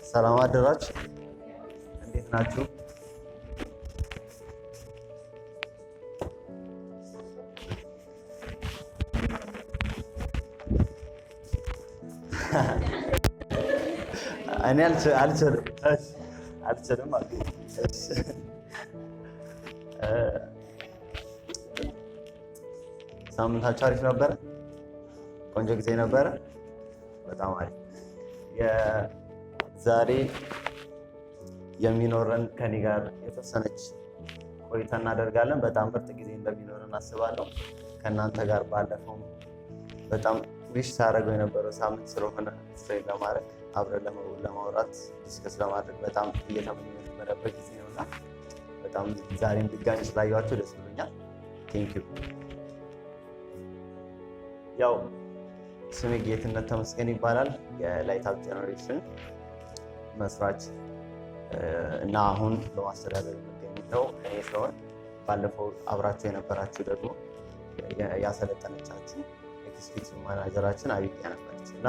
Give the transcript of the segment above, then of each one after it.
ሰላም አደራችሁ። እንዴት ናችሁ? እኔ አልችልም ማለት ሳምንታችሁ አሪፍ ነበረ? ቆንጆ ጊዜ ነበረ? በጣም አሪፍ። ዛሬ የሚኖረን ከኔ ጋር የተወሰነች ቆይታ እናደርጋለን። በጣም ምርጥ ጊዜ እንደሚኖረን አስባለሁ። ከእናንተ ጋር ባለፈው በጣም ዊሽ ሳደርገው የነበረው ሳምንት ስለሆነ ስትሬን ለማድረግ አብረን ለማውራት ዲስከስ ለማድረግ በጣም እየተመኘሁ የነበረበት ጊዜ ነውና በጣም ዛሬም ድጋሚ ስላየኋችሁ ደስ ብሎኛል። ቴንኪዩ። ያው ስሜ ጌትነት ተመስገን ይባላል። የላይት አፕ ጀነሬሽን መስራች እና አሁን በማስተዳደር የሚገኘው እኔ ሲሆን ባለፈው አብራችሁ የነበራችሁ ደግሞ ያሰለጠነቻችሁ ኤክስኪዩቲቭ ማናጀራችን አቢጊያ ነበረች እና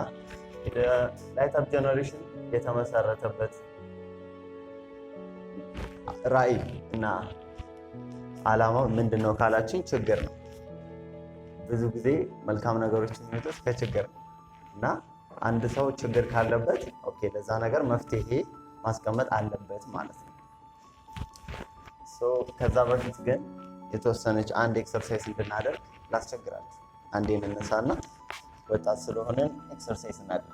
ላይት አፕ ጀነሬሽን የተመሰረተበት ራዕይ እና ዓላማው ምንድን ነው ካላችን ችግር ነው። ብዙ ጊዜ መልካም ነገሮች የሚመጡት ከችግር ነው እና አንድ ሰው ችግር ካለበት ኦኬ ለዛ ነገር መፍትሄ ማስቀመጥ አለበት ማለት ነው። ከዛ በፊት ግን የተወሰነች አንድ ኤክሰርሳይዝ እንድናደርግ ላስቸግራችሁ። አንዴ እንነሳና ወጣት ስለሆነን ኤክሰርሳይዝ እናደርግ።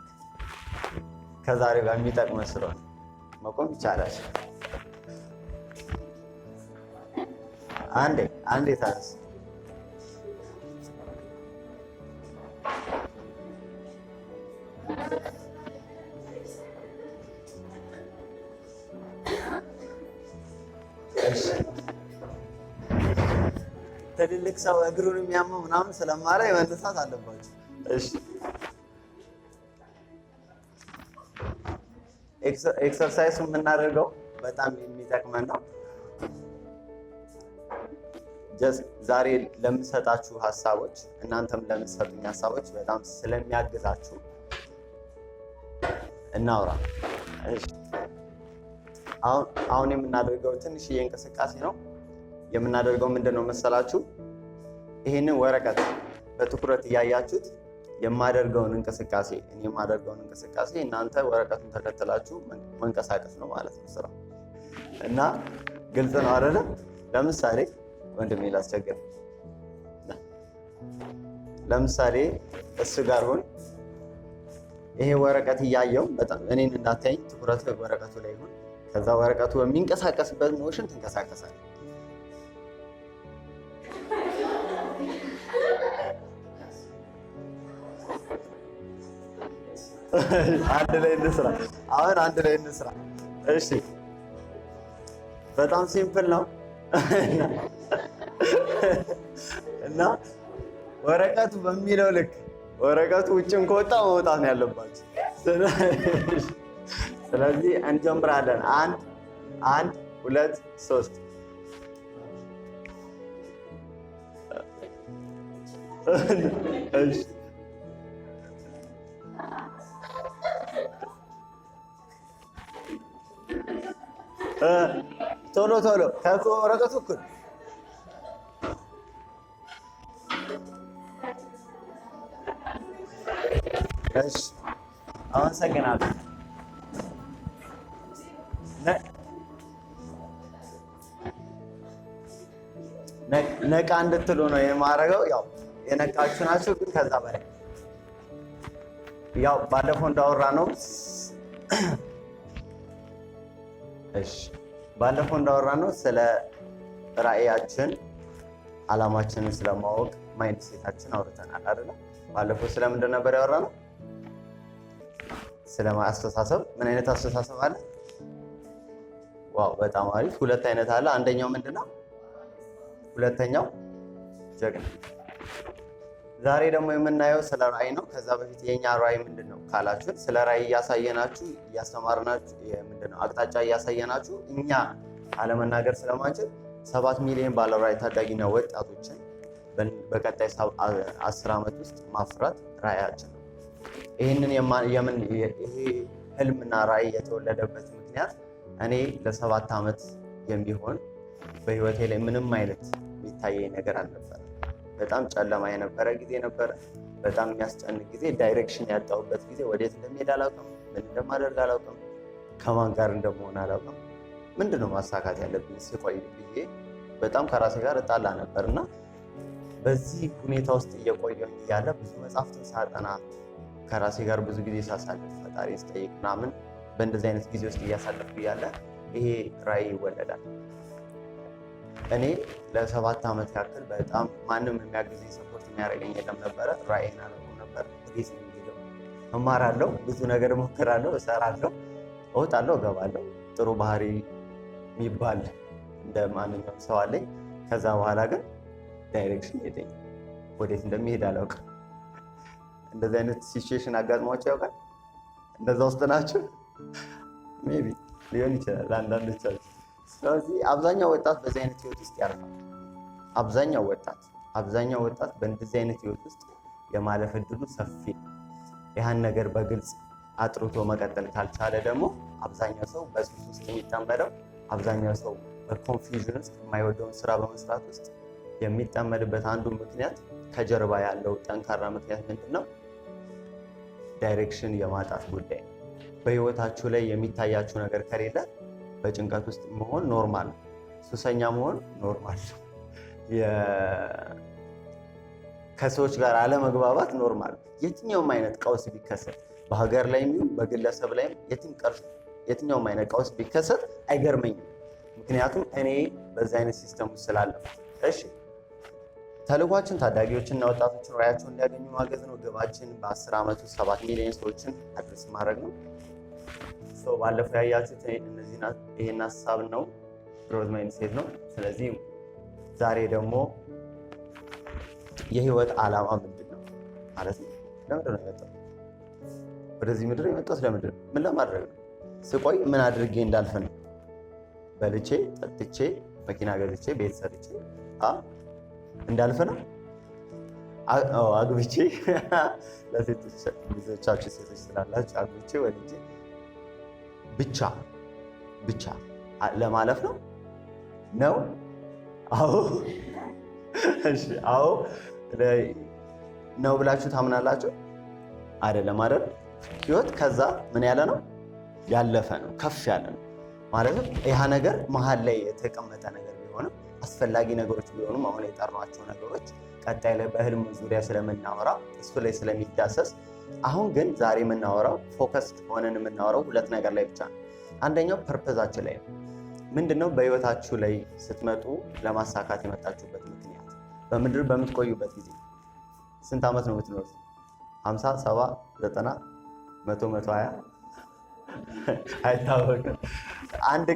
ከዛሬው ጋር የሚጠቅመን ስለሆነ መቆም ይቻላል። አንዴ ታነስ። ትልልቅ ሰው እግሩን የሚያመው ምናምን ስለማለ መነሳት አለባቸው። እሺ ኤክሰርሳይሱ የምናደርገው በጣም የሚጠቅመን ነው። ዛሬ ለምሰጣችሁ ሀሳቦች እናንተም ለምትሰጡኝ ሀሳቦች በጣም ስለሚያግዛችሁ እናውራ። እሺ አሁን የምናደርገው ትንሽዬ እንቅስቃሴ ነው። የምናደርገው ምንድን ነው መሰላችሁ? ይህንን ወረቀት በትኩረት እያያችሁት የማደርገውን እንቅስቃሴ እናንተ ወረቀቱን ተከትላችሁ መንቀሳቀስ ነው ማለት ነው ስራ እና ግልጽ ነው አይደለ? ለምሳሌ ወንድሜ ላስቸግር። ለምሳሌ እሱ ጋር ሆን ይሄ ወረቀት እያየው በጣም እኔን እንዳታይኝ፣ ትኩረት ወረቀቱ ላይ ሆን። ከዛ ወረቀቱ በሚንቀሳቀስበት ሞሽን ትንቀሳቀሳለህ። አንድ ላይ እንስራ። እሺ በጣም ሲምፕል ነው እና ወረቀቱ በሚለው ልክ ወረቀቱ ውጭም ከወጣ መውጣት ነው ያለባችሁ። ስለዚህ እንጀምራለን። 1 2 3 እሺ ቶሎ ከወረቀቱ እኩል እሺ። አመሰግናለሁ። ነቃ እንድትሉ ነው የማደርገው። ያው የነቃችሁ ናችሁ፣ ግን ከዛ በላይ ያው ባለፈው እንዳወራ ነው። እሺ ባለፈው እንዳወራነው ስለ ራዕያችን ዓላማችንን ስለማወቅ ማይንድ ሴታችን አውርተናል አይደል? ባለፈው ስለምንድን ነበር ያወራነው? ስለ አስተሳሰብ። ምን አይነት አስተሳሰብ አለ? ዋው በጣም አሪፍ። 2 አይነት አለ። አንደኛው ምንድነው? ሁለተኛው ጀግና። ዛሬ ደግሞ የምናየው ስለ ራዕይ ነው። ከዛ በፊት የኛ ራዕይ ምንድነው ካላችሁ ስለ ራዕይ እያሳየናችሁ እያስተማርናችሁ ምንድነው አቅጣጫ እያሳየናችሁ እኛ አለመናገር ስለማንችል 7 ሚሊዮን ባለ ራዕይ ታዳጊና ወጣቶችን በቀጣይ 10 ዓመት ውስጥ ማፍራት ራዕያችን ነው። ይሄ ህልምና ራዕይ የተወለደበት ምክንያት እኔ ለ7 ዓመት የሚሆን በህይወቴ ላይ ምንም አይነት የሚታየኝ ነገር አልነበረ። በጣም ጨለማ የነበረ ጊዜ ነበረ። በጣም የሚያስጨንቅ ጊዜ፣ ዳይሬክሽን ያጣሁበት ጊዜ፣ ወዴት እንደሚሄድ አላውቅም፣ ምን እንደማደርግ አላውቅም፣ ከማን ጋር እንደመሆን አላውቅም። ምንድነው ማሳካት ያለብኝ ስቆይ ብዬ በጣም ከራሴ ጋር እጣላ ነበር እና በዚህ ሁኔታ ውስጥ እየቆየሁ እያለ ብዙ መጽሐፍትን ሳጠና ከራሴ ጋር ብዙ ጊዜ ሳሳልፍ ፈጣሪ ስጠይቅ ምናምን በእንደዚህ አይነት ጊዜ ውስጥ እያሳለፍኩ እያለ ይሄ ራዕይ ይወለዳል። እኔ ለ7 ዓመት ያክል በጣም ማንም የሚያግዘኝ ሰፖርት የሚያደርገኝ የለም ነበረ። ራዕይን አላውቅም ነበር። ጊዜ የሚሄደው እማራለሁ፣ ብዙ ነገር እሞክራለሁ፣ እሰራለሁ፣ እወጣለሁ፣ እገባለሁ። ጥሩ ባህሪ የሚባል እንደ ማንኛውም ሰው አለኝ። ከዛ በኋላ ግን ዳይሬክሽን የለኝም። ወዴት እንደሚሄድ አላውቅም። እንደዚህ አይነት ሲቹዌሽን አጋጥሟቸው ያውቃል? እንደዛ ውስጥ ናቸው? ሜይ ቢ ሊሆን ይችላል ለአንዳንዶቻችሁ። ስለዚህ አብዛኛው ወጣት በዚህ አይነት ህይወት ውስጥ ያልፋል። አብዛኛው ወጣት በእንደዚህ አይነት ህይወት ውስጥ የማለፍ እድሉ ሰፊ ነው። ያህን ነገር በግልጽ አጥርቶ መቀጠል ካልቻለ ደግሞ አብዛኛው ሰው በሱስ ውስጥ የሚጠመደው፣ አብዛኛው ሰው በኮንፊውዥን ውስጥ የማይወደውን ስራ በመስራት ውስጥ የሚጠመድበት አንዱ ምክንያት ከጀርባ ያለው ጠንካራ ምክንያት ምንድን ነው? ዳይሬክሽን የማጣት ጉዳይ ነው። በህይወታችሁ ላይ የሚታያችሁ ነገር ከሌለ በጭንቀት ውስጥ መሆን ኖርማል ነው። ሱሰኛ መሆን ኖርማል ነው። ከሰዎች ጋር አለመግባባት ኖርማል ነው። የትኛውም አይነት ቀውስ ቢከሰት በሀገር ላይም ይሁን በግለሰብ ላይም የትኛውም አይነት ቀውስ ቢከሰት አይገርመኝም። ምክንያቱም እኔ በዚህ አይነት ሲስተም ውስጥ ስላለሁ። እሺ ተልኳችን ታዳጊዎችና ወጣቶችን ራዕያቸውን እንዲያገኙ ማገዝ ነው። ግባችን በ10 ዓመት ውስጥ 7 ሚሊዮን ሰዎችን አድረስ ማድረግ ነው። ባለፈው ያያችሁት ይሄን ሀሳብ ነው፣ ግሮዝ ማይንድሴት ነው። ስለዚህ ዛሬ ደግሞ የህይወት ዓላማ ምንድን ነው ማለት ነው። ለምንድን ነው የመጣሁት? ወደዚህ ምድር የመጣሁት ለምንድን ነው? ምን ለማድረግ ነው? ስቆይ ምን አድርጌ እንዳልፍ ነው? በልቼ ጠጥቼ መኪና ገዝቼ ቤት ሰርቼ እንዳልፍ ነው? አግብቼ ለሴቶች ብዙዎቻችሁ ሴቶች ስላላችሁ አግብቼ ወልጄ ብቻ ለማለፍ ነው ነው? አዎ እሺ፣ አዎ ነው ብላችሁ ታምናላችሁ? አይደለም አይደል? ህይወት ከዛ ምን ያለ ነው? ያለፈ ነው፣ ከፍ ያለ ነው። ማለትም ያ ነገር መሀል ላይ የተቀመጠ ነገር ቢሆንም አስፈላጊ ነገሮች ቢሆኑም አሁን የጠሯቸው ነገሮች ቀጣይ ላይ በህልም ዙሪያ ስለምናወራ እሱ ላይ ስለሚዳሰስ፣ አሁን ግን ዛሬ የምናወራው ፎከስ ሆነን የምናወራው ሁለት ነገር ላይ ብቻ ነው። አንደኛው ፐርፐዛችሁ ላይ ነው። ምንድነው? በህይወታችሁ ላይ ስትመጡ ለማሳካት የመጣችሁበት ምክንያት። በምድር በምትቆዩበት ጊዜ ስንት ዓመት ነው የምትኖሩት? 50፣ 70፣ 90፣ 100፣ 120 አይታወቅም። አንድ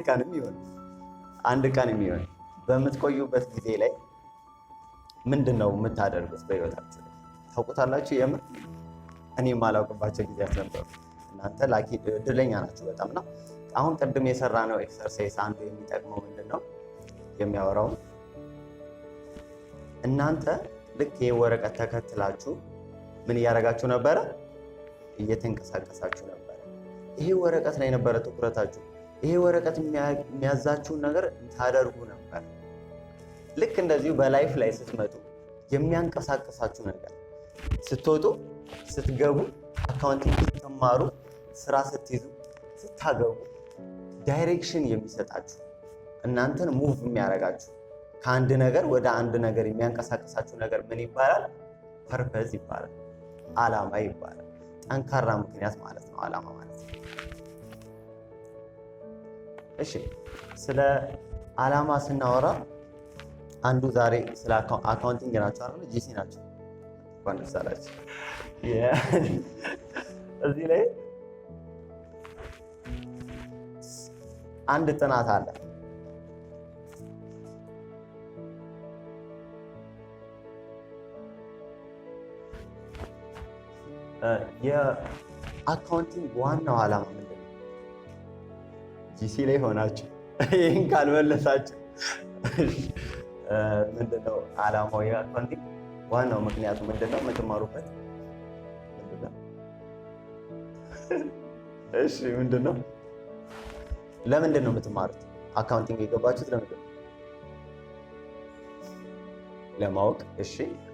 ቀንም ይሆን በምትቆዩበት ጊዜ ላይ ምንድነው የምታደርጉት? በህይወታችሁ ላይ ታውቁታላችሁ? የምር እኔ የማላውቅባቸው ጊዜያት ነበሩ። እናንተ ላኪ እድለኛ ናችሁ በጣም ነው። አሁን ቅድም የሰራ ነው ኤክሰርሳይዝ አንዱ የሚጠቅመው ምንድነው የሚያወራው፣ እናንተ ልክ ይህ ወረቀት ተከትላችሁ ምን እያደረጋችሁ ነበረ? እየተንቀሳቀሳችሁ ነበረ። ይሄ ወረቀት ላይ ነበረ ትኩረታችሁ። ይሄ ወረቀት የሚያዛችሁን ነገር ታደርጉ ነበር። ልክ እንደዚሁ በላይፍ ላይ ስትመጡ የሚያንቀሳቀሳችሁ ነገር፣ ስትወጡ፣ ስትገቡ፣ አካውንቲንግ ስትማሩ፣ ስራ ስትይዙ፣ ስታገቡ ዳይሬክሽን የሚሰጣችሁ እናንተን ሙቭ የሚያደርጋችሁ ከአንድ ነገር ወደ አንድ ነገር የሚያንቀሳቀሳችሁ ነገር ምን ይባላል? ፐርፐዝ ይባላል። ዓላማ ይባላል። ጠንካራ ምክንያት ማለት ነው ዓላማ ማለት ነው። እሺ ስለ ዓላማ ስናወራ አንዱ ዛሬ ስለ አካውንቲንግ ናቸው አይደል? ጂሲ ናቸው። እንኳን ደስ አላችሁ። እዚህ ላይ አንድ ጥናት አለ። የአካውንቲንግ ዋናው ዓላማ ምንድን ነው? ጂሲ ላይ ሆናችሁ ይህን ካልመለሳችሁ ምንድነው ዓላማው? የአካውንቲንግ ዋናው ምክንያቱ ምንድነው? የምትማሩበት ምንድነው? እሺ ምንድን ነው? ለምንድን ነው የምትማሩት? አካውንቲንግ የገባችሁት ለምንድን ነው? ለማወቅ። እሺ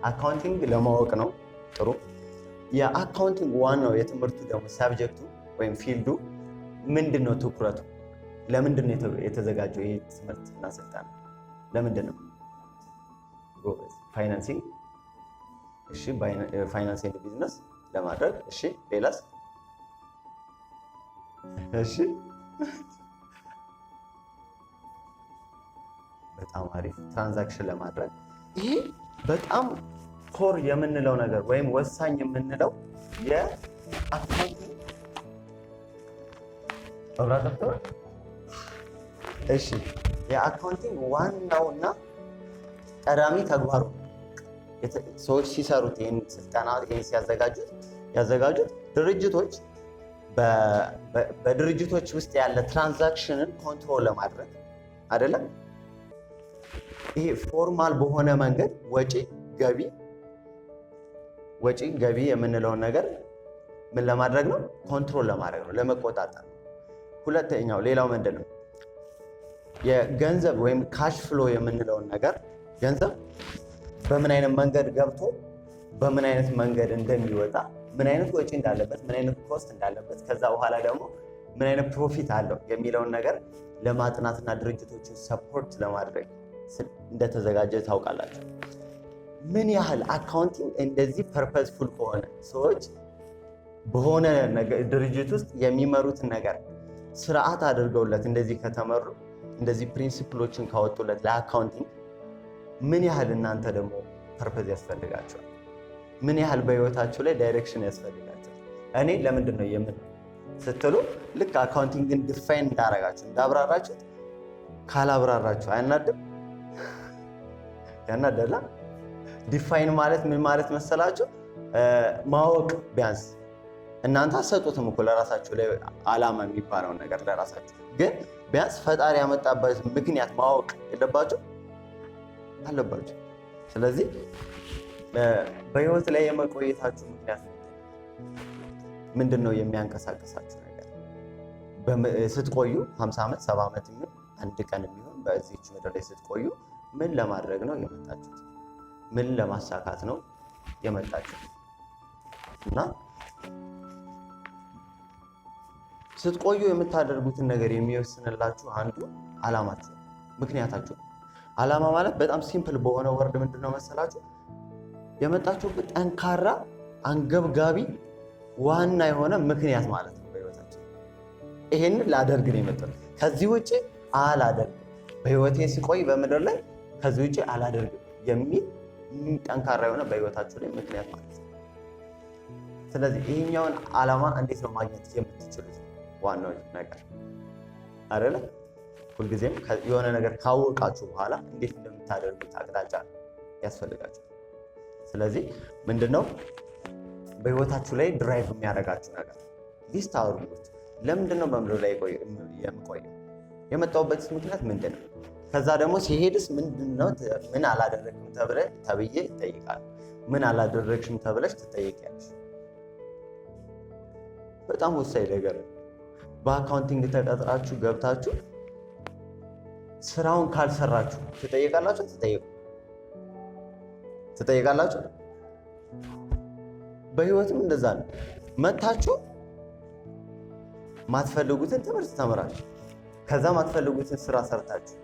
አካውንቲንግ ለማወቅ ነው። ጥሩ። የአካውንቲንግ ዋናው የትምህርቱ ደግሞ ሳብጀክቱ ወይም ፊልዱ ምንድን ነው? ትኩረቱ ለምንድን ነው የተዘጋጀው? ይህ ትምህርት እና ስልጠና ለምንድን ነው? ጎበዝ። ፋይናንሲንግ። እሺ ፋይናንሲንግ ቢዝነስ ለማድረግ። እሺ ሌላስ? እሺ በጣም አሪፍ። ትራንዛክሽን ለማድረግ። ይሄ በጣም ኮር የምንለው ነገር ወይም ወሳኝ የምንለው የአካውንቲንግ እሺ የአካውንቲንግ ዋናውና ቀዳሚ ተግባሩ ሰዎች ሲሰሩት ይህን ስልጠና ያዘጋጁት ድርጅቶች በድርጅቶች ውስጥ ያለ ትራንዛክሽንን ኮንትሮል ለማድረግ አይደለም። ይሄ ፎርማል በሆነ መንገድ ወጪ ገቢ የምንለውን ነገር ምን ለማድረግ ነው? ኮንትሮል ለማድረግ ነው፣ ለመቆጣጠር ነው። ሁለተኛው ሌላው ምንድን ነው? የገንዘብ ወይም ካሽ ፍሎ የምንለውን ነገር ገንዘብ በምን አይነት መንገድ ገብቶ በምን አይነት መንገድ እንደሚወጣ፣ ምን አይነት ወጪ እንዳለበት፣ ምን አይነት ኮስት እንዳለበት፣ ከዛ በኋላ ደግሞ ምን አይነት ፕሮፊት አለው የሚለውን ነገር ለማጥናትና ድርጅቶችን ሰፖርት ለማድረግ እንደተዘጋጀ ታውቃላችሁ። ምን ያህል አካውንቲንግ እንደዚህ ፐርፐስፉል ከሆነ ሰዎች በሆነ ድርጅት ውስጥ የሚመሩትን ነገር ስርዓት አድርገውለት እንደዚህ ከተመሩ እንደዚህ ፕሪንሲፕሎችን ካወጡለት ለአካውንቲንግ ምን ያህል እናንተ ደግሞ ፐርፐዝ ያስፈልጋቸዋል? ምን ያህል በህይወታችሁ ላይ ዳይሬክሽን ያስፈልጋቸዋል? እኔ ለምንድን ነው የምን ስትሉ ልክ አካውንቲንግን ዲፋይን እንዳረጋችሁ እንዳብራራችሁ ካላብራራችሁ አያናድም? ያናደላ። ዲፋይን ማለት ምን ማለት መሰላችሁ? ማወቅ ቢያንስ እናንተ አሰጡትም እኮ ለራሳችሁ ላይ ዓላማ የሚባለውን ነገር ለራሳችሁ ግን ቢያንስ ፈጣሪ ያመጣበት ምክንያት ማወቅ የለባችሁ አለባችሁ። ስለዚህ በህይወት ላይ የመቆየታችሁ ምክንያት ምንድን ነው? የሚያንቀሳቀሳችሁ ነገር ስትቆዩ 50 ዓመት 70 ዓመት የሚሆን አንድ ቀን የሚሆን በዚህች ምድር ላይ ስትቆዩ ምን ለማድረግ ነው የመጣችሁት? ምን ለማሳካት ነው የመጣችሁት? እና ስትቆዩ የምታደርጉትን ነገር የሚወስንላችሁ አንዱ ዓላማችሁ፣ ምክንያታችሁ። ዓላማ ማለት በጣም ሲምፕል በሆነ ወርድ ምንድን ነው መሰላችሁ? የመጣችሁበት ጠንካራ አንገብጋቢ ዋና የሆነ ምክንያት ማለት ነው በህይወታችን። ይሄንን ላደርግ ነው የመጣሁት፣ ከዚህ ውጭ አላደርግም፣ በህይወቴ ሲቆይ በምድር ላይ ከዚህ ውጭ አላደርግም የሚል ጠንካራ የሆነ በህይወታችሁ ላይ ምክንያት ማለት ነው። ስለዚህ ይሄኛውን ዓላማ እንዴት ነው ማግኘት የምትችሉት? ዋናው ነገር አይደለ? ሁልጊዜም የሆነ ነገር ካወቃችሁ በኋላ እንዴት እንደምታደርጉት አቅጣጫ ያስፈልጋችሁ። ስለዚህ ምንድነው በህይወታችሁ ላይ ድራይቭ የሚያደርጋችሁ ነገር ሊስት አድርጉት። ለምንድነው በምድር ላይ የምቆየው? የመጣሁበት ምክንያት ምንድነው? ከዛ ደግሞ ሲሄድስ ምንድነው? ምን አላደረግም ተብዬ እጠይቃለሁ። ምን አላደረግሽም ተብለሽ ትጠይቂያለሽ። በጣም ወሳኝ ነገር። በአካውንቲንግ ተቀጥራችሁ ገብታችሁ ስራውን ካልሰራችሁ ትጠይቃላችሁ? ትጠይቃላችሁ? በህይወትም እንደዛ ነው። መታችሁ ማትፈልጉትን ትምህርት ተምራችሁ ከዛ ማትፈልጉትን ስራ ሰርታችሁ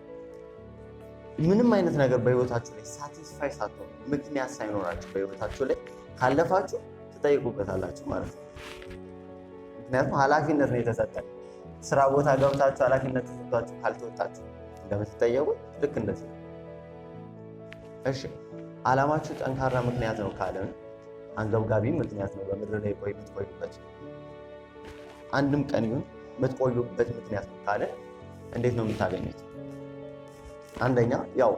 ምንም አይነት ነገር በህይወታችሁ ላይ ሳቲስፋይ ሳትሆኑ ምክንያት ሳይኖራችሁ በህይወታችሁ ላይ ካለፋችሁ ትጠይቁበታላችሁ ማለት ነው። ምክንያቱም ኃላፊነት ነው የተሰጠን። ስራ ቦታ ገብታችሁ ኃላፊነት ተሰጥቷችሁ ካልተወጣችሁ እንደምትጠየቁት ልክ እንደዚህ ነው። እሺ ዓላማችሁ ጠንካራ ምክንያት ነው ካለን አንገብጋቢ ምክንያት ነው በምድር ላይ የምትቆዩበት አንድም ቀን ይሁን የምትቆዩበት ምክንያት ነው ካለን እንዴት ነው የምታገኙት? አንደኛ ያው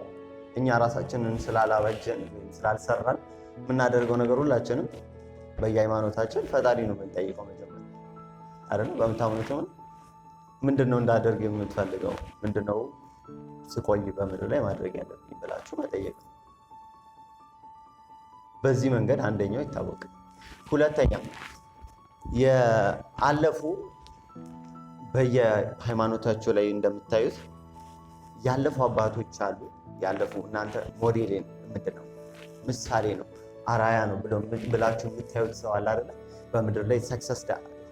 እኛ ራሳችንን ስላላበጀን ስላልሰራን የምናደርገው ነገር ሁላችንም በየሃይማኖታችን ፈጣሪ ነው የምንጠይቀው መጀመሪያ አይደል? በምታምኑት ምንድነው እንዳደርግ የምትፈልገው? ምንድነው ስቆይ በምድር ላይ ማድረግ ያለብኝ ብላችሁ መጠየቅ። በዚህ መንገድ አንደኛው ይታወቃል። ሁለተኛ የአለፉ በየሃይማኖታቸው ላይ እንደምታዩት ያለፉ አባቶች አሉ። ያለፉ እናንተ ሞዴል ምንድን ነው ምሳሌ ነው አራያ ነው ብላችሁ የምታዩት ሰው አለ አይደለ? በምድር ላይ ሰክሰስ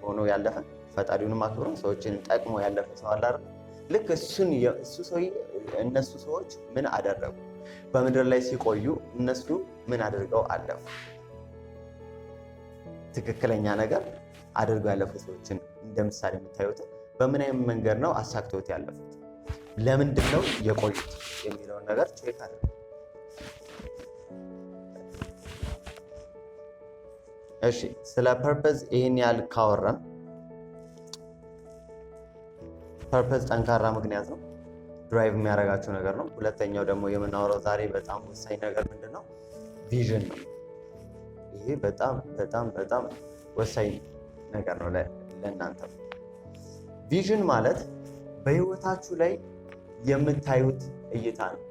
ሆኖ ያለፈ ፈጣሪውንም አክብሮ ሰዎችንም ጠቅሞ ያለፈ ሰው አለ አይደለ? ልክ እነሱ ሰዎች ምን አደረጉ? በምድር ላይ ሲቆዩ እነሱ ምን አድርገው አለፉ? ትክክለኛ ነገር አድርገው ያለፉ ሰዎችን እንደ ምሳሌ የምታዩት በምን አይነት መንገድ ነው አሳክተውት ያለፉት? ለምንድን ነው የቆዩት የሚለውን ነገር ቼክ አድርጉ። እሺ፣ ስለ ፐርፐዝ ይህን ያህል ካወራን፣ ፐርፐዝ ጠንካራ ምክንያት ነው፣ ድራይቭ የሚያደርጋቸው ነገር ነው። ሁለተኛው ደግሞ የምናወራው ዛሬ በጣም ወሳኝ ነገር ምንድን ነው? ቪዥን ነው። ይሄ በጣም በጣም በጣም ወሳኝ ነገር ነው ለእናንተ። ቪዥን ማለት በህይወታችሁ ላይ የምታዩት እይታ ነው።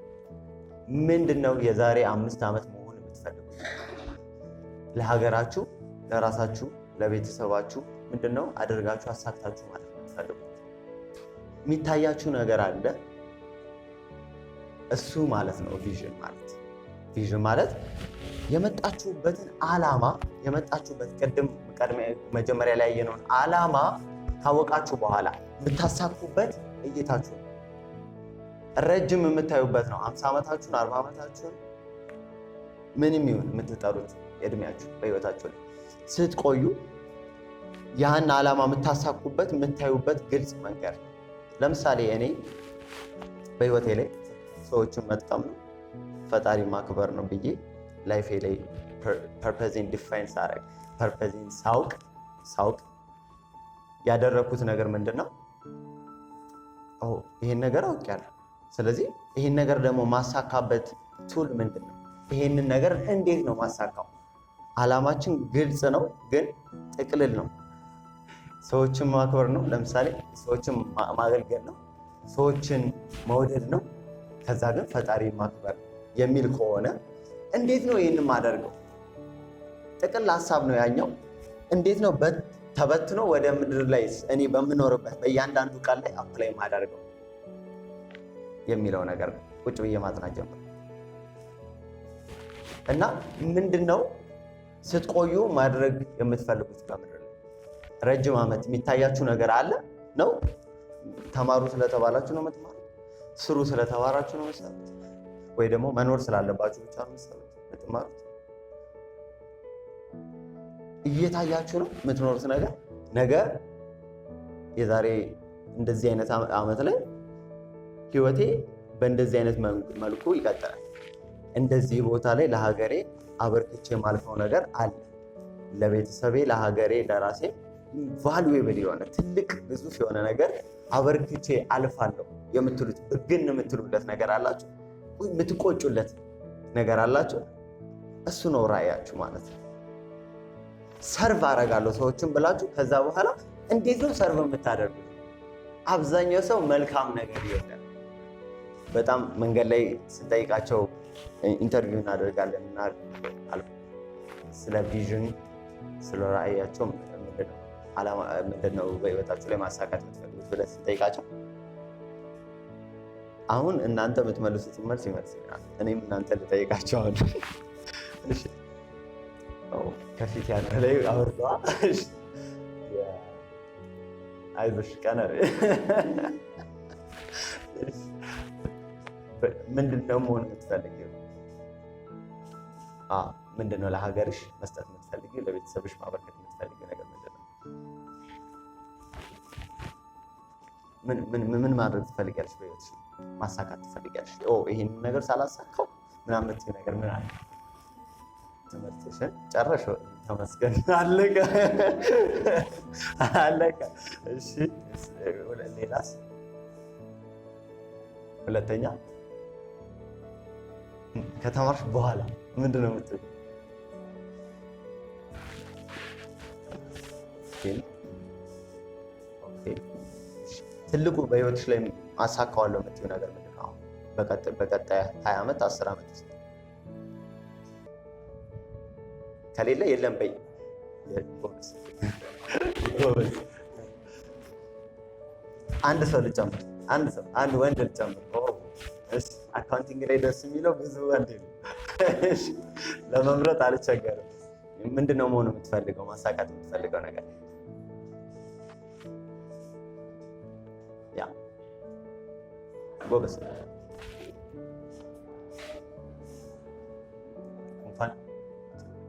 ምንድን ነው የዛሬ 5 ዓመት መሆን የምትፈልጉት? ለሀገራችሁ፣ ለራሳችሁ፣ ለቤተሰባችሁ ምንድን ነው አድርጋችሁ አሳክታችሁ ማለት ነው የምትፈልጉት? የሚታያችሁ ነገር አለ። እሱ ማለት ነው ቪዥን ማለት። ቪዥን ማለት የመጣችሁበትን ዓላማ መጀመሪያ ላይ ያየነውን ዓላማ ካወቃችሁ በኋላ የምታሳኩበት እይታችሁ ነው። ረጅም የምታዩበት ነው። 50 ዓመታችሁን 40 ዓመታችሁን ምንም ይሁን የምትጠሩት እድሜያችሁ በህይወታችሁ ላይ ስትቆዩ ያን ዓላማ የምታሳኩበት የምታዩበት ግልጽ መንገድ ነው። ለምሳሌ እኔ በህይወቴ ላይ ሰዎችን መጥቀም ነው ፈጣሪ ማክበር ነው ብዬ ላይፌ ላይ ፐርፐዝን ዲፋይን ሳደርግ ፐርፐዝን ሳውቅ ያደረኩት ነገር ምንድን ነው? ይሄን ነገር አውቄያለሁ። ስለዚህ ይሄን ነገር ደግሞ ማሳካበት ቱል ምንድን ነው? ይሄንን ነገር እንዴት ነው ማሳካው? ዓላማችን ግልጽ ነው፣ ግን ጥቅልል ነው። ሰዎችን ማክበር ነው። ለምሳሌ ሰዎችን ማገልገል ነው፣ ሰዎችን መውደድ ነው። ከዛ ግን ፈጣሪ ማክበር የሚል ከሆነ እንዴት ነው ይህን ማደርገው? ጥቅል ሀሳብ ነው ያኛው። እንዴት ነው ተበትኖ ወደ ምድር ላይ እኔ በምኖርበት በእያንዳንዱ ቃል ላይ አፕላይ ማደርገው የሚለው ነገር ነው። ቁጭ ብዬ ማጥናት ጀምር እና ምንድነው ስትቆዩ ማድረግ የምትፈልጉት በምድር ላይ ረጅም ዓመት የሚታያችሁ ነገር አለ ነው? ተማሩ ስለተባላችሁ ነው የምትማሩ? ስሩ ስለተባላችሁ ነው የምትሰሩት? ወይ ደግሞ መኖር ስላለባችሁ ብቻ ነው የምትማሩት? እየታያችሁ ነው የምትኖሩት ነገር ነገ የዛሬ እንደዚህ አይነት ዓመት ላይ ህይወቴ በእንደዚህ አይነት መልኩ ይቀጥላል። እንደዚህ ቦታ ላይ ለሀገሬ አበርክቼ የማልፈው ነገር አለ። ለቤተሰቤ፣ ለሀገሬ፣ ለራሴ ቫሉዌብል የሆነ ትልቅ ግዙፍ የሆነ ነገር አበርክቼ አልፋለሁ የምትሉት ብግን የምትሉለት ነገር አላችሁ፣ የምትቆጩለት ነገር አላችሁ። እሱ ነው ራዕያችሁ ማለት ነው። ሰርቭ አደርጋለሁ ሰዎችን ብላችሁ ከዛ በኋላ እንዴት ነው ሰርቭ የምታደርጉት? አብዛኛው ሰው መልካም ነገር የለም። በጣም መንገድ ላይ ስንጠይቃቸው ኢንተርቪው እናደርጋለን እና ስለ ቪዥን ስለ ራዕያቸው ምንድነው በህይወታችሁ ላይ ማሳካት የምትፈልጉት ብለን ስንጠይቃቸው አሁን እናንተ የምትመልሱት መልስ ይመስለኛል። እኔም እናንተ ልጠይቃቸው አሉ። ከፊት ያለ ላይ አውርዷ አይዞሽ ቀነ ምንድነው መሆን የምትፈልጊው? ምንድነው ለሀገርሽ መስጠት የምትፈልጊው? ለቤተሰብሽ ማበርከት የምትፈልጊው ነገር ምንድነው? ምን ማድረግ ትፈልጊያለሽ? በህይወትሽ ማሳካት ትፈልጊያለሽ? ይሄን ነገር ሳላሳካው ምናምን የምትይው ነገር ምን አለ? ትምህርትሽን ጨረሽ፣ ተመስገን፣ አለቀ። እሺ፣ ሌላስ? ሁለተኛ ከተማርሽ በኋላ ምንድን ነው የምትይው? ትልቁ በህይወትሽ ላይ አሳካዋለሁ የምትይው ነገር ምንድን ነው? በቀጣይ 20 ዓመት 10 ዓመት ውስጥ ከሌለ የለም በይ። አንድ ሰው ልጨምር፣ አንድ ወንድ ልጨምር። እሺ አካውንቲንግ ላይ ደስ የሚለው ብዙ ወንድ ነው። እሺ ለመምረጥ አልቸገርም። ምንድነው መሆኑ የምትፈልገው ማሳካት የምትፈልገው ነገር? ያ ጎበዝ እንኳን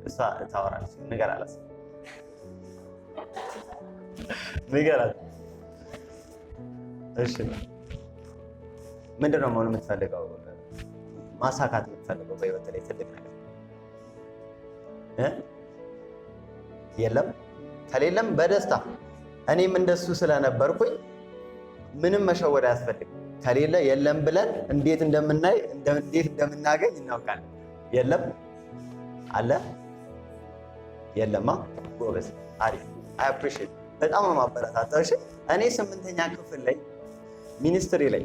እሷ ታወራለች። ነገር አላስ ንገራት። እሺ ምንድነው መሆኑ የምትፈልገው ማሳካት የምትፈልገው በህይወት ላይ ትልቅ ነገር የለም? ከሌለም በደስታ እኔም እንደሱ ስለነበርኩኝ ምንም መሸወድ አያስፈልግም። ከሌለ የለም ብለን እንዴት እንደምናይ እንዴት እንደምናገኝ እናውቃለን። የለም አለ የለማ። ጎበዝ አሪፍ። አይ አፕሪሺየት በጣም ነው ማበረታታው። እሺ እኔ 8ኛ ክፍል ላይ ሚኒስትሪ ላይ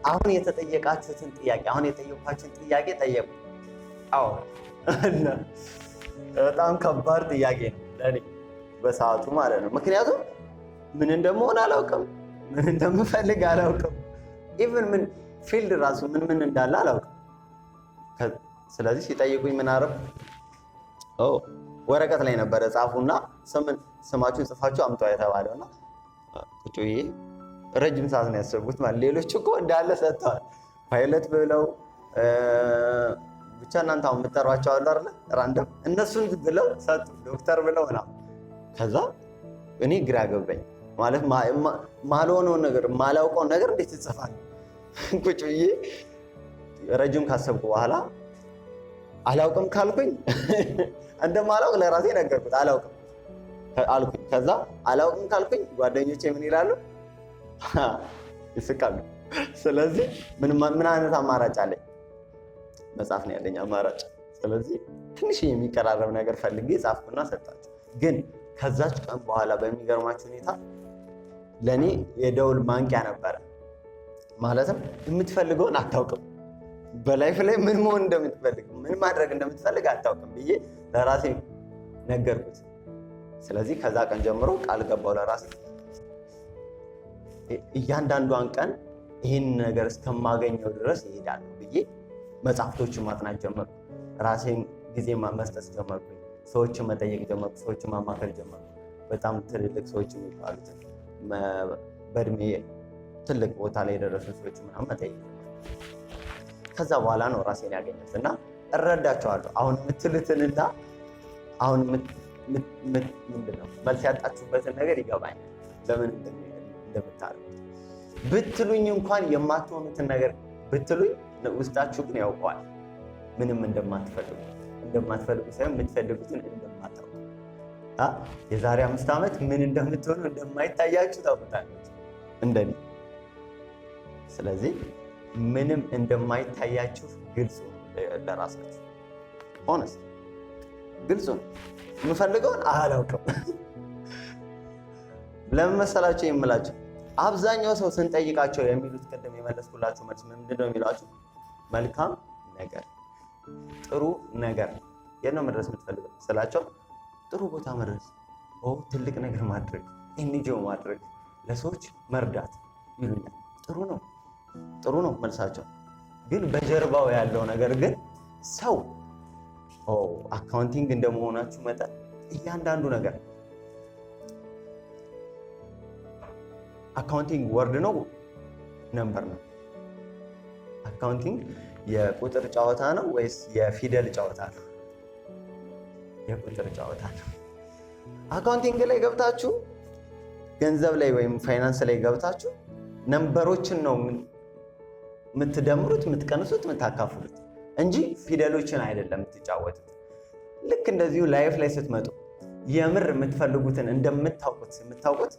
አሁን የተጠየቃችሁትን ጥያቄ አሁን የጠየኳችሁን ጥያቄ ጠየቁ። አዎ በጣም ከባድ ጥያቄ ነው ለኔ በሰዓቱ ማለት ነው። ምክንያቱም ምን እንደምሆን አላውቅም፣ ምን እንደምፈልግ አላውቅም፣ ኢቭን ምን ፊልድ ራሱ ምን እንዳለ አላውቅም። ስለዚህ ሲጠይቁኝ ምን አረፍ ወረቀት ላይ ነበረ ጻፉና ስማችሁን ጽፋችሁ አምጧ የተባለውና ቁጭ ብዬ ረጅም ሰዓት ነው ያሰቡት ማለት። ሌሎች እኮ እንዳለ ሰጥተዋል ፓይለት ብለው ብቻ እናንተ አሁን የምትጠሯቸው አሉ አይደል ራንደም እነሱን ብለው ሰጡ ዶክተር ብለው ምናምን። ከዛ እኔ ግራ ገባኝ ማለት ማልሆነውን ነገር ማላውቀውን ነገር እንዴት ትጽፋለህ? ቁጭ ብዬ ረጅም ካሰብኩ በኋላ አላውቅም ካልኩኝ እንደማላውቅ ለራሴ ነገርኩት። አላውቅም አልኩኝ። ከዛ አላውቅም ካልኩኝ ጓደኞቼ ምን ይላሉ? ይስቃሉ። ስለዚህ ምን አይነት አማራጭ አለኝ? መጽሐፍ ነው ያለኝ አማራጭ። ስለዚህ ትንሽ የሚቀራረብ ነገር ፈልጌ ጻፍኩና ሰጣቸው። ግን ከዛች ቀን በኋላ በሚገርማችሁ ሁኔታ ለኔ የደውል ማንቂያ ነበረ። ማለትም የምትፈልገውን አታውቅም፣ በላይፍ ላይ ምን መሆን እንደምትፈልግ ምን ማድረግ እንደምትፈልግ አታውቅም ብዬ ለራሴ ነገርኩት። ስለዚህ ከዛ ቀን ጀምሮ ቃል ገባው ለራሴ እያንዳንዷን ቀን ይህን ነገር እስከማገኘው ድረስ ይሄዳለሁ ብዬ መጽሐፍቶችን ማጥናት ጀመርኩ። ራሴን ጊዜ መስጠት ጀመርኩ። ሰዎችን መጠየቅ ጀመርኩ። ሰዎችን ማማከር ጀመርኩ። በጣም ትልልቅ ሰዎች የሚባሉትን በእድሜ ትልቅ ቦታ ላይ የደረሱ ሰዎች ምናምን መጠየቅ ጀመርኩ። ከዛ በኋላ ነው ራሴን ያገኘሁት እና እረዳቸዋለሁ። አሁን የምትሉትንና አሁን ምንድነው መልስ ያጣችሁበትን ነገር ይገባኛል፣ ለምን እንደምታደርጉት ብትሉኝ እንኳን የማትሆኑትን ነገር ብትሉኝ ውስጣችሁ ግን ያውቀዋል ምንም እንደማትፈልጉ ሳይሆን የምትፈልጉትን እንደማታውቁ። የዛሬ 5 ዓመት ምን እንደምትሆኑ እንደማይታያችሁ ታውቁታላችሁ እንደኔ። ስለዚህ ምንም እንደማይታያችሁ ግልጽ ለራሳችሁ ሆነስ ግልጽ ነው። የምፈልገውን አላውቅም። ለምን መሰላችሁ የምላችሁ? አብዛኛው ሰው ስንጠይቃቸው የሚሉት ቅድም የመለስኩላችሁ መልስ ምንድን ነው የሚሏችሁ? መልካም ነገር፣ ጥሩ ነገር። የት ነው መድረስ የምትፈልገው ስላቸው ጥሩ ቦታ መድረስ፣ ትልቅ ነገር ማድረግ፣ ኤንጂኦ ማድረግ፣ ለሰዎች መርዳት ይሉኛል። ጥሩ ነው መልሳቸው። ግን በጀርባው ያለው ነገር ግን ሰው አካውንቲንግ እንደመሆናችሁ መጠን እያንዳንዱ ነገር አካውንቲንግ ወርድ ነው ነምበር ነው? አካውንቲንግ የቁጥር ጨዋታ ነው ወይስ የፊደል ጨዋታ ነው? የቁጥር ጨዋታ ነው። አካውንቲንግ ላይ ገብታችሁ ገንዘብ ላይ ወይም ፋይናንስ ላይ ገብታችሁ ነምበሮችን ነው የምትደምሩት፣ የምትቀንሱት፣ የምታካፍሉት እንጂ ፊደሎችን አይደለም የምትጫወቱት። ልክ እንደዚሁ ላይፍ ላይ ስትመጡ የምር የምትፈልጉትን የምታውቁት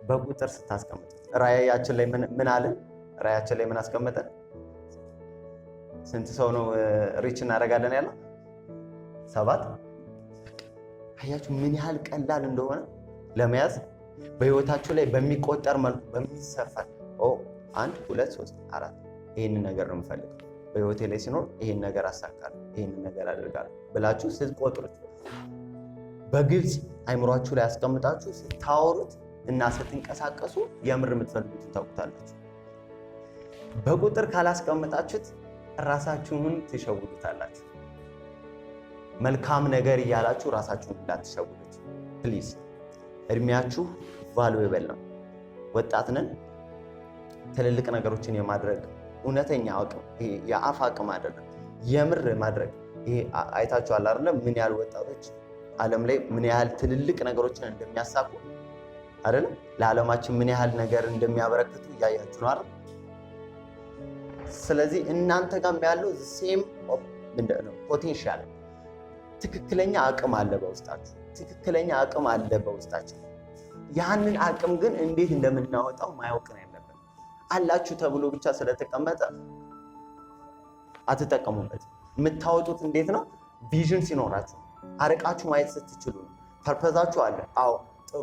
በቁጥር ስታስቀምጡ። ራዕያችን ላይ ምን አለን? ራዕያችን ላይ ምን አስቀመጠን? ስንት ሰው ነው ሪች እናደርጋለን ያለው? 7። አያችሁ ምን ያህል ቀላል እንደሆነ ለመያዝ። በህይወታችሁ ላይ በሚቆጠር መልኩ በሚሰፈር 1 2 3 4 ይህንን ነገር ነው የምፈልገው በህይወቴ ላይ ሲኖር ይህን ነገር አሳካለሁ፣ ይህን ነገር አደርጋለሁ ብላችሁ ስትቆጥሩት፣ በግልጽ አይምሯችሁ ላይ አስቀምጣችሁ ስታወሩት እና ስትንቀሳቀሱ የምር የምትፈልጉትን ታውቁታላችሁ። በቁጥር ካላስቀምጣችሁት ራሳችሁን ትሸውዱታላችሁ። መልካም ነገር እያላችሁ ራሳችሁን እንዳትሸውዱት ፕሊዝ። እድሜያችሁ ቫሉዌብል ነው። ወጣት ነን። ትልልቅ ነገሮችን የማድረግ እውነተኛ አቅም፣ ይሄ የአፍ አቅም አይደለም፣ የምር ማድረግ። ይሄ አይታችኋል አይደለም? ምን ያህል ወጣቶች ዓለም ላይ ምን ያህል ትልልቅ ነገሮችን እንደሚያሳኩ አይደለም? ለዓለማችን ምን ያህል ነገር እንደሚያበረክቱ እያያችሁ ነው አይደል? ስለዚህ እናንተ ጋርም ያለው ሴም ፖቴንሻል፣ ትክክለኛ አቅም አለ በውስጣችሁ። ትክክለኛ አቅም አለ በውስጣችሁ። ያንን አቅም ግን እንዴት እንደምናወጣው ማያውቅ ነው ያለብን። አላችሁ ተብሎ ብቻ ስለተቀመጠ አትጠቀሙበት። የምታወጡት እንዴት ነው? ቪዥን ሲኖራችሁ፣ አርቃችሁ ማየት ስትችሉ ነው። ፐርፐዛችሁ አለ። አዎ ጥሩ።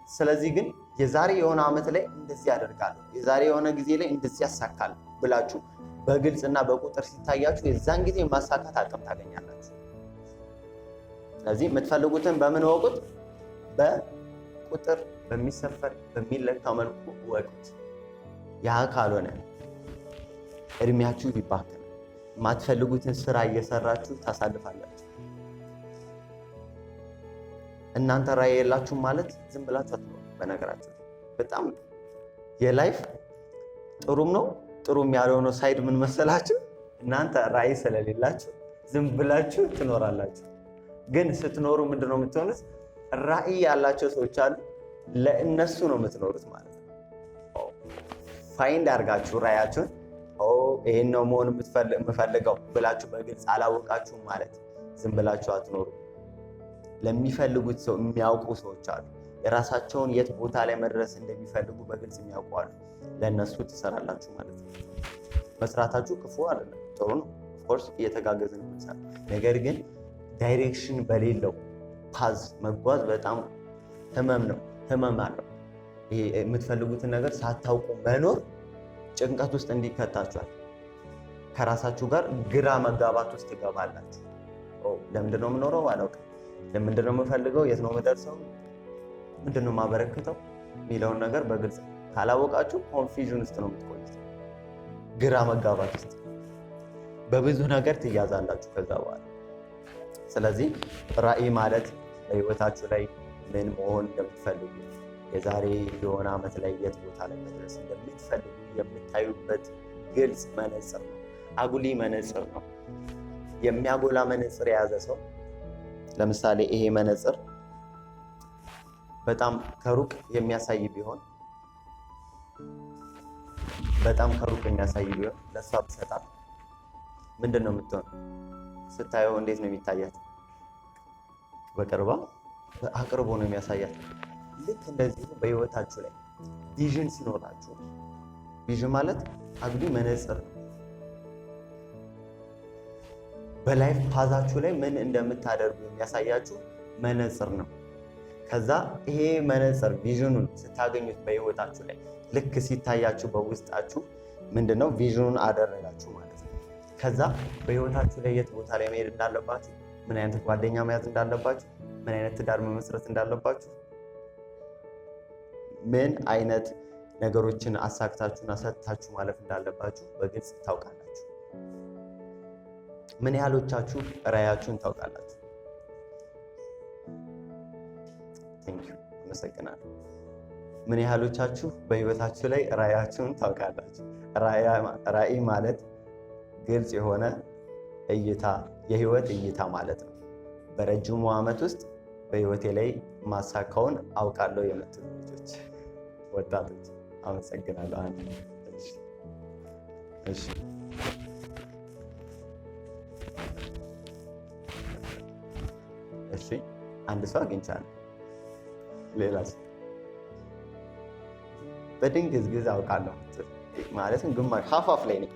ስለዚህ ግን የዛሬ የሆነ ዓመት ላይ እንደዚህ ያደርጋለሁ፣ የዛሬ የሆነ ጊዜ ላይ እንደዚህ ያሳካል ብላችሁ በግልጽና በቁጥር ሲታያችሁ የዛን ጊዜ ማሳካት አቅም ታገኛላችሁ። ስለዚህ የምትፈልጉትን በምን ወቁት? በቁጥር በሚሰፈር በሚለካ መልኩ ወቁት። ያ ካልሆነ እድሜያችሁ ይባክናል። የማትፈልጉትን ስራ እየሰራችሁ ታሳልፋላችሁ። እናንተ ራዕይ የላችሁም ማለት ዝም ብላችሁ አትኖሩ። በነገራችሁ በጣም የላይፍ ጥሩም ነው ጥሩም ያልሆነው ሳይድ ምን መሰላችሁ? እናንተ ራዕይ ስለሌላችሁ ዝም ብላችሁ ትኖራላችሁ። ግን ስትኖሩ ምንድነው የምትሆኑት? ራዕይ ያላቸው ሰዎች አሉ፣ ለእነሱ ነው የምትኖሩት ማለት ነው። ፋይንድ አድርጋችሁ ራዕያችሁን ይሄን ነው መሆን የምፈልገው ብላችሁ በግልጽ አላወቃችሁም ማለት ዝም ብላችሁ አትኖሩ። ለሚፈልጉት ሰው የሚያውቁ ሰዎች አሉ። የራሳቸውን የት ቦታ ላይ መድረስ እንደሚፈልጉ በግልጽ የሚያውቁ አሉ። ለእነሱ ትሰራላችሁ ማለት ነው። መስራታችሁ ክፉ አይደለም፣ ጥሩ ነው። ኦፍኮርስ እየተጋገዝን ነው። ነገር ግን ዳይሬክሽን በሌለው ፓዝ መጓዝ በጣም ህመም ነው፣ ህመም አለው። ይሄ የምትፈልጉትን ነገር ሳታውቁ መኖር ጭንቀት ውስጥ እንዲከታችኋል። ከራሳችሁ ጋር ግራ መጋባት ውስጥ ትገባላችሁ። ለምንድን ነው የምኖረው? አላውቅም። ለምንድን ነው የምፈልገው? የት ነው የምደርሰው? ምንድን ነው የማበረክተው የሚለውን ነገር በግልጽ ካላወቃችሁ ኮንፊዥን ውስጥ ነው የምትቆዩት፣ ግራ መጋባት ውስጥ በብዙ ነገር ትያዛላችሁ ከዛ በኋላ። ስለዚህ ራዕይ ማለት በህይወታችሁ ላይ ምን መሆን እንደምትፈልጉ፣ የዛሬ የሆነ ዓመት ላይ የት ቦታ ላይ መድረስ እንደምትፈልጉ የምታዩበት ግልጽ መነጽር ነው። አጉሊ መነጽር ነው። የሚያጎላ መነጽር የያዘ ሰው ለምሳሌ ይሄ መነጽር በጣም ከሩቅ የሚያሳይ ቢሆን ለእሷ ብሰጣት ምንድን ነው የምትሆነው? ስታየው እንዴት ነው የሚታያት? በቅርባ አቅርቦ ነው የሚያሳያት። ልክ እንደዚህ በህይወታችሁ ላይ ቪዥን ሲኖራችሁ፣ ቪዥን ማለት አግዲ መነጽር ነው። በላይፍ ፓዛችሁ ላይ ምን እንደምታደርጉ የሚያሳያችሁ መነጽር ነው። ከዛ ይሄ መነጽር ቪዥኑን ስታገኙት በህይወታችሁ ላይ ልክ ሲታያችሁ በውስጣችሁ ምንድነው ቪዥኑን አደረጋችሁ ማለት ነው። ከዛ በህይወታችሁ ላይ የት ቦታ ላይ መሄድ እንዳለባችሁ፣ ምን አይነት ጓደኛ መያዝ እንዳለባችሁ፣ ምን አይነት ትዳር መመስረት እንዳለባችሁ፣ ምን አይነት ነገሮችን አሳክታችሁና ሰጥታችሁ ማለፍ እንዳለባችሁ በግልጽ ታውቃላችሁ። ምን ያህሎቻችሁ ራዕያችሁን ታውቃላችሁ? ቴንኪው፣ አመሰግናለሁ። ምን ያህሎቻችሁ በህይወታችሁ ላይ ራዕያችሁን ታውቃላችሁ? ራዕይ ማለት ግልጽ የሆነ እይታ፣ የህይወት እይታ ማለት ነው። በረጅሙ ዓመት ውስጥ በህይወቴ ላይ ማሳካውን አውቃለሁ የምትሉ ልጆች፣ ወጣቶች አመሰግናለሁ። እሺ እሺ፣ አንድ ሰው አግኝቻለሁ። ሌላ ሰው በድንግዝግዝ አውቃለሁ ማለትም ግማሽ ሀፋፍ ላይ ነኝ፣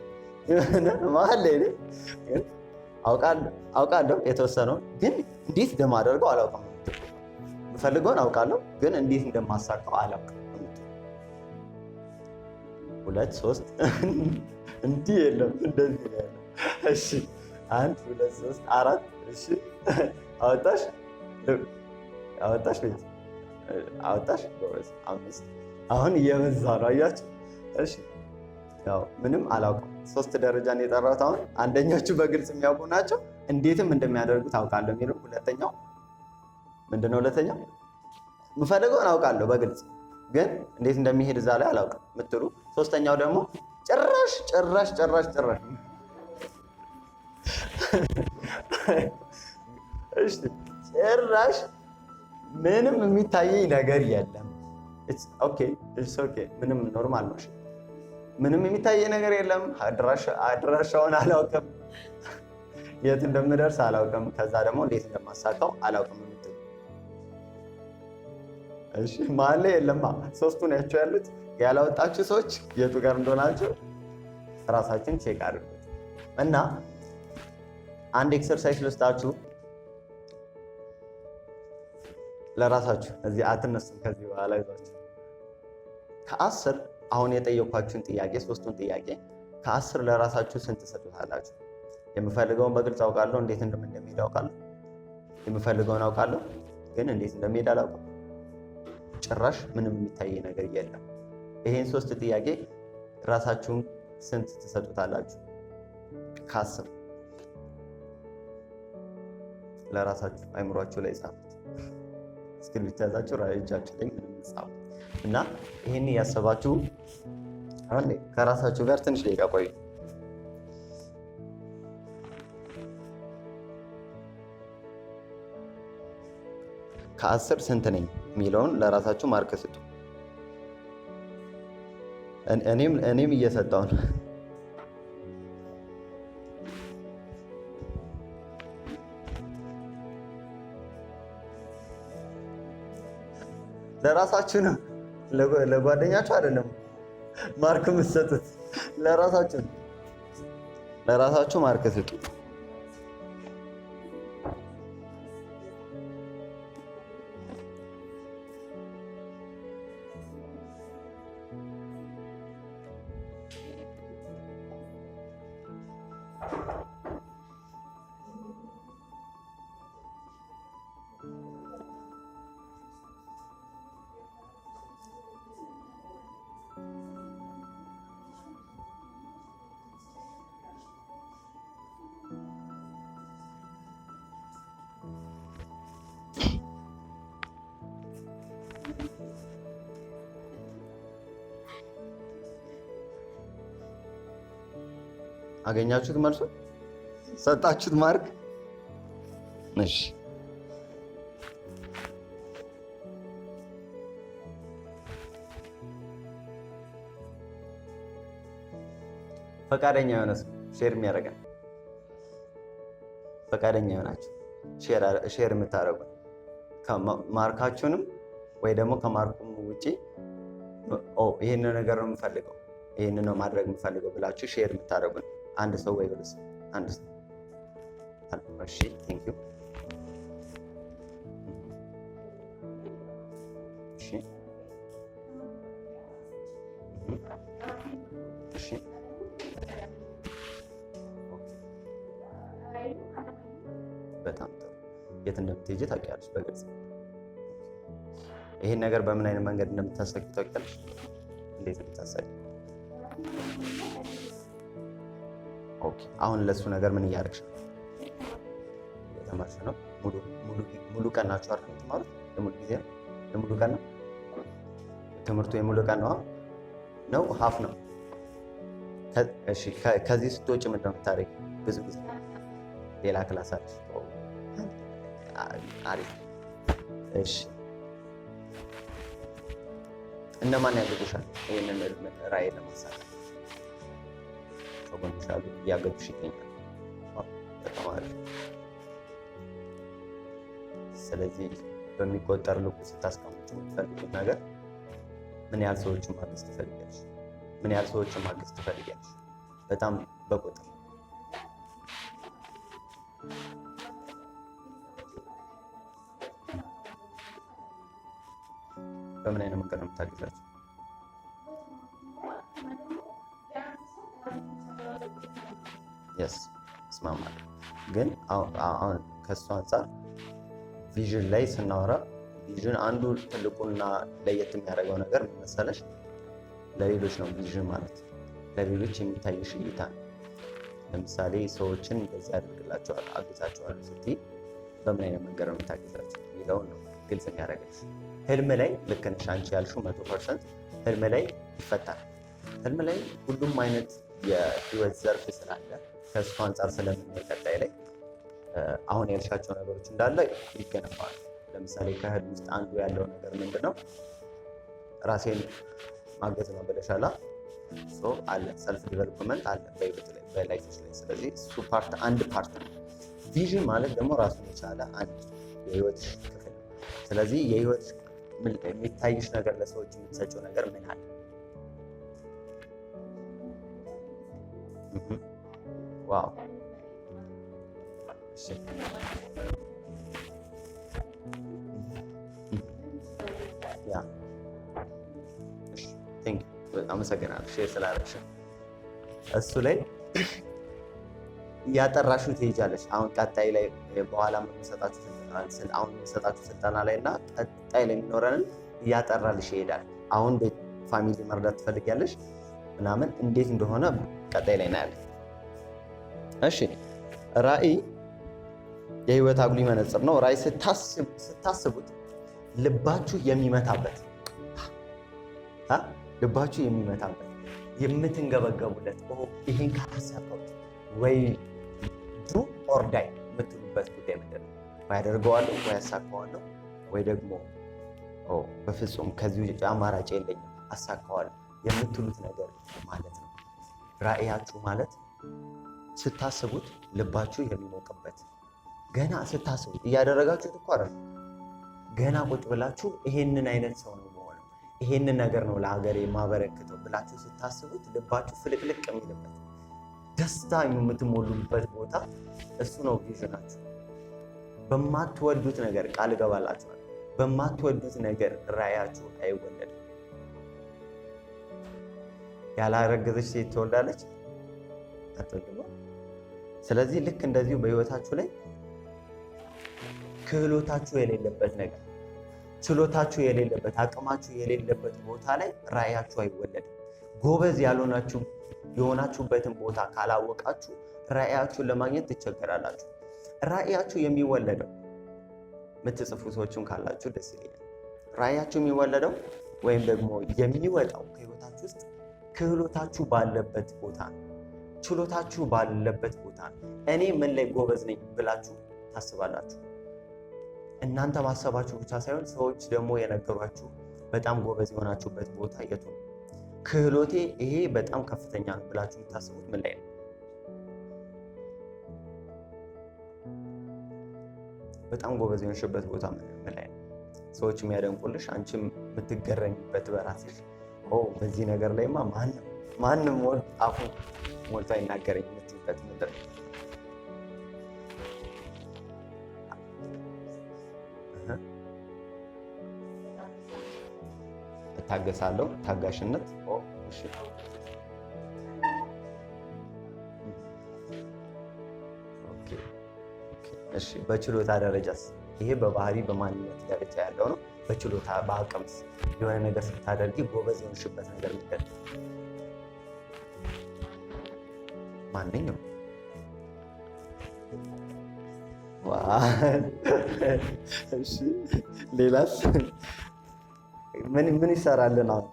መሀል ላይ ነኝ። ግን አውቃለሁ የተወሰነው፣ ግን እንዴት እንደማደርገው አላውቅም። የምፈልገውን አውቃለሁ፣ ግን እንዴት እንደማሳካው አላውቅም። 2 3 እንዲህ የለም፣ እንደዚህ ነው ያለው። እሺ 1 2 3 4 እሺ አወጣሽ ቤት አወጣሽ ጎበዝ። 5 አሁን እየበዛ ነው አያችሁ። እሺ ያው ምንም አላውቅም። 3 ደረጃን የጠራሁት አሁን አንደኞቹ በግልጽ የሚያውቁ ናቸው፣ እንዴትም እንደሚያደርጉ ታውቃለሁ የሚለው። ሁለተኛው ምንድነው? ሁለተኛው የምፈልገውን አውቃለሁ በግልጽ ግን እንዴት እንደሚሄድ እዛ ላይ አላውቅም የምትሉ። ሶስተኛው ደግሞ ጭራሽ እሺ ጭራሽ ምንም የሚታየኝ ነገር የለም። ኦኬ ምንም ኖርማል ነው። ምንም የሚታየኝ ነገር የለም። አድራሻውን አላውቅም፣ የት እንደምደርስ አላውቅም፣ ከዛ ደግሞ እንዴት እንደማሳካው አላውቅም የምትሉ። እሺ መሀል ላይ የለማ። 3ቱ ናቸው ያሉት። ያላወጣችሁ ሰዎች የቱ ጋር እንደሆናችሁ ራሳችን ቼክ አድርጉት። እና አንድ ኤክሰርሳይዝ ልስጣችሁ ለራሳችሁ። እዚህ አትነሱም ከዚህ በኋላ ይዟችሁ ከ10 አሁን የጠየኳችሁን ጥያቄ 3ቱን ጥያቄ ከ10 ለራሳችሁ ስንት ትሰጡታላችሁ? የምፈልገውን በግልጽ አውቃለሁ፣ እንዴት እንደሚሄድ አውቃለሁ። የምፈልገውን አውቃለሁ ግን እንዴት እንደሚሄድ አላውቅም። ጭራሽ ምንም የሚታይ ነገር የለም። ይሄን 3 ጥያቄ ራሳችሁን ስንት ትሰጡታላችሁ? ከ10 ለራሳችሁ አይምሯችሁ ላይ ጻፉት። እስክሪብቶ ያዛችሁ እጃችሁ ላይ ምንም ጻፉ እና ይሄን ያሰባችሁ አሁን ከራሳችሁ ጋር ትንሽ ደቂቃ ቆዩ። ከ10 ስንት ነኝ የሚለውን ለራሳችሁ ማርክ ስጡ። እኔም እየሰጠው ነው። ለራሳችሁ ነው፣ ለጓደኛችሁ አይደለም ማርክ የምትሰጡት። ለራሳችሁ ማርክ ስጡ። አገኛችሁት? መልሱ ሰጣችሁት? ማርክ? እሺ ፈቃደኛ የሆነ ሰው ሼር የሚያደርገን ፈቃደኛ የሆናችሁ ሼር የምታደርጉ ማርካችሁንም ወይ ደግሞ ከማርኩም ውጪ ይህን ነገር ነው የምፈልገው፣ ይህን ነው ማድረግ የምፈልገው ብላችሁ ሼር የምታደርጉን አንድ ሰው ወይ ብለስ አንድ ሰው። እሺ ቴንክ ዩ። እሺ እሺ በጣም ጥሩ። የት እንደምትሄጂ ታውቂያለሽ በግልጽ። ይሄን ነገር በምን አይነት መንገድ እንደምታሳኪ ታውቂያለሽ? እንዴት እንደምታሳኪ። ኦኬ አሁን ለሱ ነገር ምን እያደረግሽ ነው? የተማርሽ ነው? ሙሉ ቀን ናችሁ አይደል የምትማሩት? የሙሉ ጊዜ ነው? የሙሉ ቀን ነው ትምህርቱ? የሙሉ ቀን ነው ነው ሀፍ ነው? እሺ ከዚህ ስትወጪ ምንድን ነው የምታደርጊው? ብዙ ጊዜ ሌላ ክላስ አለሽ? አሪፍ። እሺ እነማን ያግዙሻል ይህንን ራዕይ ለማሳካት? ከጎንሽ ያሉ እያገዙሽ ይገኛል። በጣም አሪፍ። ስለዚህ በሚቆጠር ልኩ ስታስቀምጪ የምትፈልጊው ነገር ምን ያህል ሰዎችን ማገዝ ትፈልጊያለሽ? ምን ያህል ሰዎችን ማገዝ ትፈልጊያለሽ? በጣም በቁጥር በምን አይነት መንገድ ነው የምታግዛቸው? የስ እስማማለሁ። ግን አሁን ከእሱ አንጻር ቪዥን ላይ ስናወራ ቪዥን አንዱ ትልቁና ለየት የሚያደርገው ነገር ምን መሰለሽ? ለሌሎች ነው ቪዥን ማለት ለሌሎች የሚታይሽ እይታ ነው። ለምሳሌ ሰዎችን እንደዚህ አድርግላቸዋል አግዛቸዋል ስትይ በምን አይነት መንገድ ነው የምታግዛቸው የሚለውን ነው ግልጽ የሚያደርግልሽ። ህልም ላይ ልክ ነሽ አንቺ ያልሽው 100% ህልም ላይ ይፈታል። ህልም ላይ ሁሉም አይነት የህይወት ዘርፍ ስላለ ከእሱ አንጻር ስለምናይ ቀጣይ ላይ አሁን ያልሻቸው ነገሮች እንዳለ ይገነባሉ። ለምሳሌ ከህልም ውስጥ አንዱ ያለው ነገር ምንድነው? ራሴን ማገዝ ነው ብለሻላ አለ ሰልፍ ዲቨሎፕመንት አለ በላይፎች ላይ። ስለዚህ እሱ አንድ ፓርት ነው። ቪዥን ማለት ደግሞ ራሱን የቻለ አንድ የህይወት ክፍል ነው። ስለዚህ የህይወት የሚታይሽ ነገር ለሰዎች የምትሰጪው ነገር ምን አለ? ዋው አመሰግናለሁ ሼር ስላደረግሽ። እሱ ላይ እያጠራሹ ትሄጃለሽ። አሁን ቀጣይ ላይ በኋላ የምንሰጣችሁ ስልጠና ላይ እና ቀጣይ ላይ የሚኖረንን እያጠራልሽ ይሄዳል። አሁን ቤት ፋሚሊ መርዳት ትፈልጊያለሽ ምናምን እንዴት እንደሆነ ቀጣይ ላይ እናያለን። እሺ ራዕይ የህይወት አጉሊ መነጽር ነው። ራዕይ ስታስቡት ልባችሁ የሚመታበት የምትንገበገቡለት ይህን ካላሳካሁት ወይ ዱ ኦር ዳይ የምትሉበት ጉዳይ ምንድን ነው? ወይ አደርገዋለሁ ወይ አሳካዋለሁ ወይ ደግሞ በፍጹም ከዚህ ውጭ አማራጭ የለኝም አሳካዋለሁ የምትሉት ነገር ማለት ነው። ራዕያችሁ ማለት ስታስቡት ልባችሁ የሚሞቅበት ገና ስታስቡት እያደረጋችሁት እኮ አይደል? ገና ቁጭ ብላችሁ ይሄንን አይነት ሰው ነው የምሆነው ይሄንን ነገር ነው ለሀገሬ የማበረክተው ብላችሁ ስታስቡት ልባችሁ ፍልቅልቅ የሚልበት ደስታ የምትሞሉበት ቦታ እሱ ነው ቪዥናችሁ። በማትወዱት ነገር ቃል እገባላችኋል፣ በማትወዱት ነገር ራዕያችሁ አይወለድም። ያላረገዘች ሴት ትወልዳለች አትወልድም። ስለዚህ ልክ እንደዚሁ በህይወታችሁ ላይ ክህሎታችሁ የሌለበት ነገር፣ ችሎታችሁ የሌለበት፣ አቅማችሁ የሌለበት ቦታ ላይ ራዕያችሁ አይወለድም። ጎበዝ የሆናችሁበትን ቦታ ካላወቃችሁ ራዕያችሁን ለማግኘት ትቸገራላችሁ። ራዕያችሁ የሚወለደው የምትጽፉ ሰዎችም ካላችሁ ደስ ይለኛል። ራዕያችሁ የሚወለደው ወይም ደግሞ የሚወጣው ከህይወታችሁ ውስጥ ክህሎታችሁ ባለበት ቦታ ነው። ችሎታችሁ ባለበት ቦታ ነው። እኔ ምን ላይ ጎበዝ ነኝ ብላችሁ ታስባላችሁ። እናንተ ማሰባችሁ ብቻ ሳይሆን ሰዎች ደግሞ የነገሯችሁ በጣም ጎበዝ የሆናችሁበት ቦታ የቱ ነው? ክህሎቴ ይሄ በጣም ከፍተኛ ነው ብላችሁ የምታስቡት ምን ላይ ነው? በጣም ጎበዝ የሆንሽበት ቦታ ምን ላይ ነው? ሰዎች የሚያደንቁልሽ፣ አንቺም የምትገረሚበት በራስሽ በዚህ ነገር ላይማ ማንም አፉ ሞልቶ አይናገረኝ የምትይበት ምድር ነው። እታገሳለሁ፣ ታጋሽነት። እሺ በችሎታ ደረጃስ? ይሄ በባህሪ በማንነት ደረጃ ያለው ነው። በችሎታ በአቅምስ የሆነ ነገር ስታደርጊ ጎበዝ የሆንሽበት ነገር ምንድን ነው? ማንኛውም እሺ ሌላስ ምን ይሰራልን አሁን?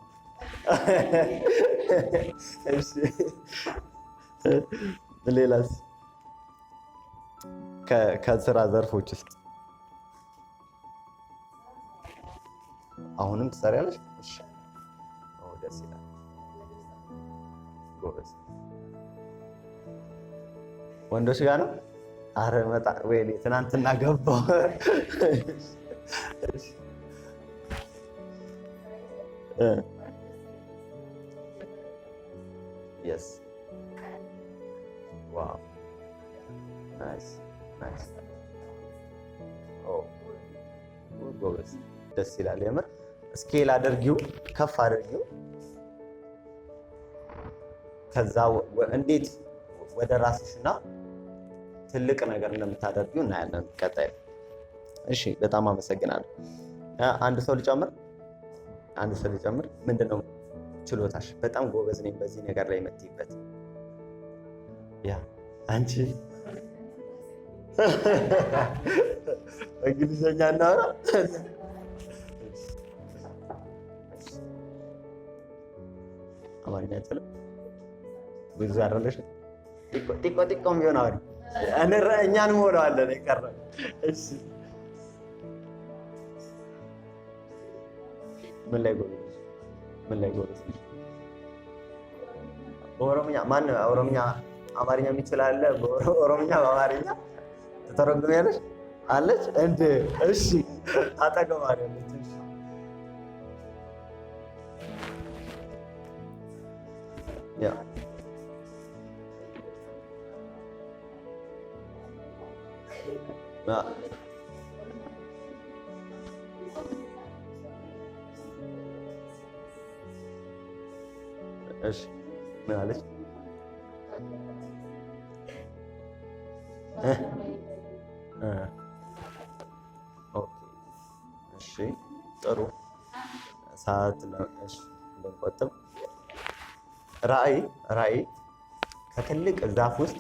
እሺ ሌላስ ከስራ ዘርፎች ውስጥ አሁንም ትሰሪያለሽ? እሺ ደስ ይላል። ጎበዝ ወንዶች ጋር ነው። አረ መጣ ወይ ትናንትና ገባሁ። yes wow nice ጎበዝ ደስ ይላል። የምር ስኬል አድርጊው፣ ከፍ አድርጊው። ከዛ እንዴት ወደ ራስሽና ትልቅ ነገር እንደምታደርጊው እናያለን ቀጣይ። እሺ በጣም አመሰግናለሁ። አንድ ሰው ልጨምር። ምንድነው ችሎታሽ? በጣም ጎበዝ ነኝ በዚህ ነገር ላይ የምትይበት። ያ አንቺ እንግሊዘኛ እናውራ። አማርኛ አይችልም ብዙ አይደለሽ። ጢቆም ቢሆን አውሪ እኛን ሞላዋለን የቀረ። እሺ ምን ላይ ጎበዝ? በኦሮምኛ ማን ኦሮምኛ አማርኛ የሚችል አለ? በኦሮምኛ በአማርኛ ተተረጉሚያለሽ አለች እንደ እሺ አጠገባሪ አለች። ያ እሺ ምን አለች? እሺ ጥሩ ሰዓት ለቆጥብ። ራዕይ ከትልቅ ዛፍ ውስጥ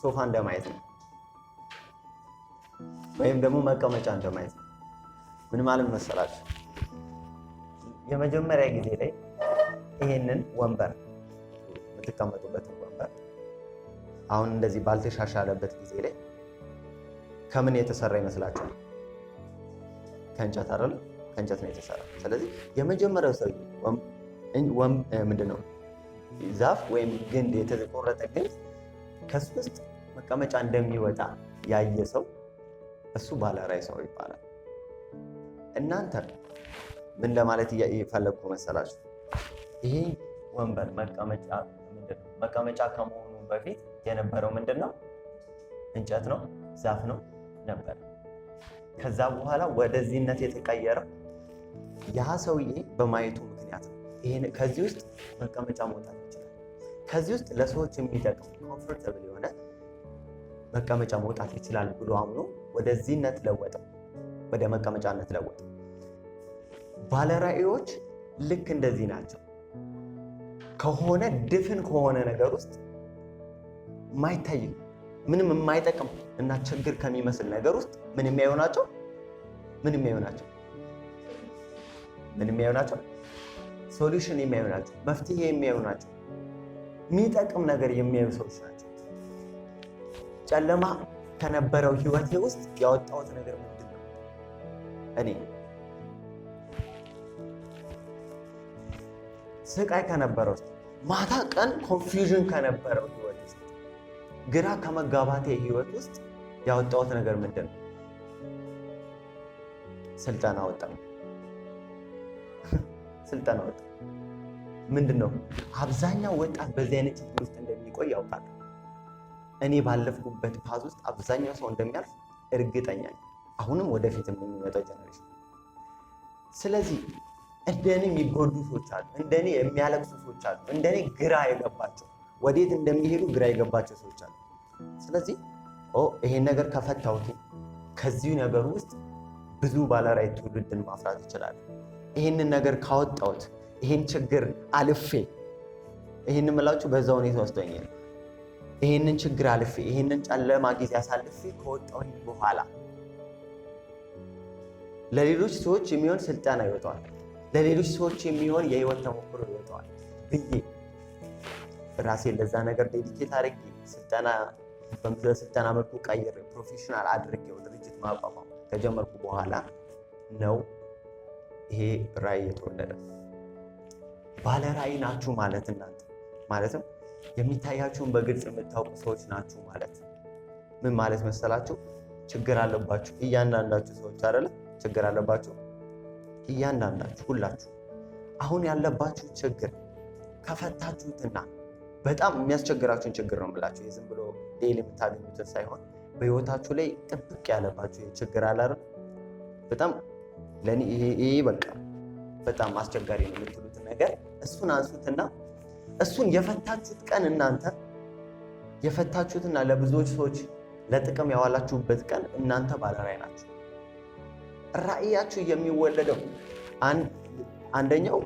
ሶፋ እንደማየት ነው፣ ወይም ደግሞ መቀመጫ እንደማየት ነው። ምን ማለት መሰላችሁ? የመጀመሪያ ጊዜ ላይ ይሄንን ወንበር የምትቀመጡበትን ወንበር አሁን እንደዚህ ባልተሻሻለበት ጊዜ ላይ ከምን የተሰራ ይመስላችኋል? ከእንጨት አይደል? ከእንጨት ነው የተሰራ። ስለዚህ የመጀመሪያው ሰው ምንድነው? ዛፍ ወይም ግንድ፣ የተቆረጠ ግንድ ከሱ ውስጥ መቀመጫ እንደሚወጣ ያየ ሰው እሱ ባለራዕይ ሰው ይባላል። እናንተ ምን ለማለት እየፈለግኩ መሰላችሁ? ይሄ ወንበር መቀመጫ ከመሆኑ በፊት የነበረው ምንድነው? እንጨት ነው፣ ዛፍ ነው ነበር። ከዛ በኋላ ወደዚህነት የተቀየረው ያ ሰውዬ በማየቱ ምክንያት ነው። ከዚህ ውስጥ መቀመጫ መውጣት ይችላል፣ ከዚህ ውስጥ ለሰዎች የሚጠቅም ኮምፎርታብል የሆነ መቀመጫ መውጣት ይችላል ብሎ አምኖ ወደዚህነት ለወጠው፣ ወደ መቀመጫነት ለወጠው። ባለራዕዮች ልክ እንደዚህ ናቸው። ከሆነ ድፍን ከሆነ ነገር ውስጥ የማይታይ ምንም የማይጠቅም እና ችግር ከሚመስል ነገር ውስጥ ምን የሚያዩ ናቸው? ሶሉሽን የሚያዩ ናቸው። መፍትሄ የሚያዩ ናቸው። የሚጠቅም ነገር የሚያዩ ሰዎች ናቸው። ጨለማ ከነበረው ህይወቴ ውስጥ ያወጣሁት ነገር ምንድን ነው? እኔ ስቃይ ከነበረው ውስጥ፣ ማታ ቀን ኮንፊውዥን ከነበረው ህይወት ውስጥ፣ ግራ ከመጋባቴ ህይወት ውስጥ ያወጣሁት ነገር ምንድን ነው? ስልጠና ወጣ። ምንድን ነው? አብዛኛው ወጣት በዚህ አይነት ችግር ውስጥ እንደሚቆይ ያውቃል። እኔ ባለፍኩበት ፓዝ ውስጥ አብዛኛው ሰው እንደሚያልፍ እርግጠኛ ነኝ። አሁንም ወደፊትም የሚመጣው ጀነሬሽን። ስለዚህ እንደኔ የሚጎዱ ሰዎች አሉ፣ እንደኔ የሚያለቅሱ ሰዎች አሉ፣ እንደኔ ግራ የገባቸው ወዴት እንደሚሄዱ ግራ የገባቸው ሰዎች አሉ። ስለዚህ ይሄን ነገር ከፈታሁት ከዚሁ ነገር ውስጥ ብዙ ባለራዕይ ትውልድን ማፍራት ይችላል። ይሄንን ነገር ካወጣሁት፣ ይሄን ችግር አልፌ፣ ይሄን የምላችሁ በዛ ሁኔታ ውስጥ ሆኜ ነው። ይሄንን ችግር አልፌ፣ ይሄንን ጨለማ ጊዜ አሳልፌ ከወጣሁኝ በኋላ ለሌሎች ሰዎች የሚሆን ስልጠና ይወጣዋል፣ ለሌሎች ሰዎች የሚሆን የህይወት ተሞክሮ ይወጣዋል ብዬ ራሴን ለዛ ነገር ዴዲኬት አድርጌ በስልጠና መልኩ ቀይሬ ፕሮፌሽናል አድርጌው ድርጅት ማቋቋም ከጀመርኩ በኋላ ነው ይሄ ራዕይ የተወለደ። ባለ ራዕይ ናችሁ ማለት እናንተ ማለትም የሚታያችሁን በግልጽ የምታውቁ ሰዎች ናችሁ ማለት ምን ማለት መሰላችሁ? ችግር አለባችሁ እያንዳንዳችሁ ሰዎች አይደለ? ችግር አለባችሁ እያንዳንዳችሁ፣ ሁላችሁ። አሁን ያለባችሁ ችግር ከፈታችሁትና በጣም የሚያስቸግራችሁን ችግር ነው የምላችሁ። የዝም ብሎ ዴይሊ የምታገኙትን ሳይሆን በህይወታችሁ ላይ ጥብቅ ያለባችሁ ችግር አለ አይደል? በጣም ለኔ ይሄ በቃ በጣም አስቸጋሪ ነው የምትሉትን ነገር እሱን አንሱትና እሱን የፈታችሁት ቀን እናንተ የፈታችሁትና ለብዙዎች ሰዎች ለጥቅም ያዋላችሁበት ቀን እናንተ ባለራዕይ ናችሁ። ራእያችሁ የሚወለደው አንደኛው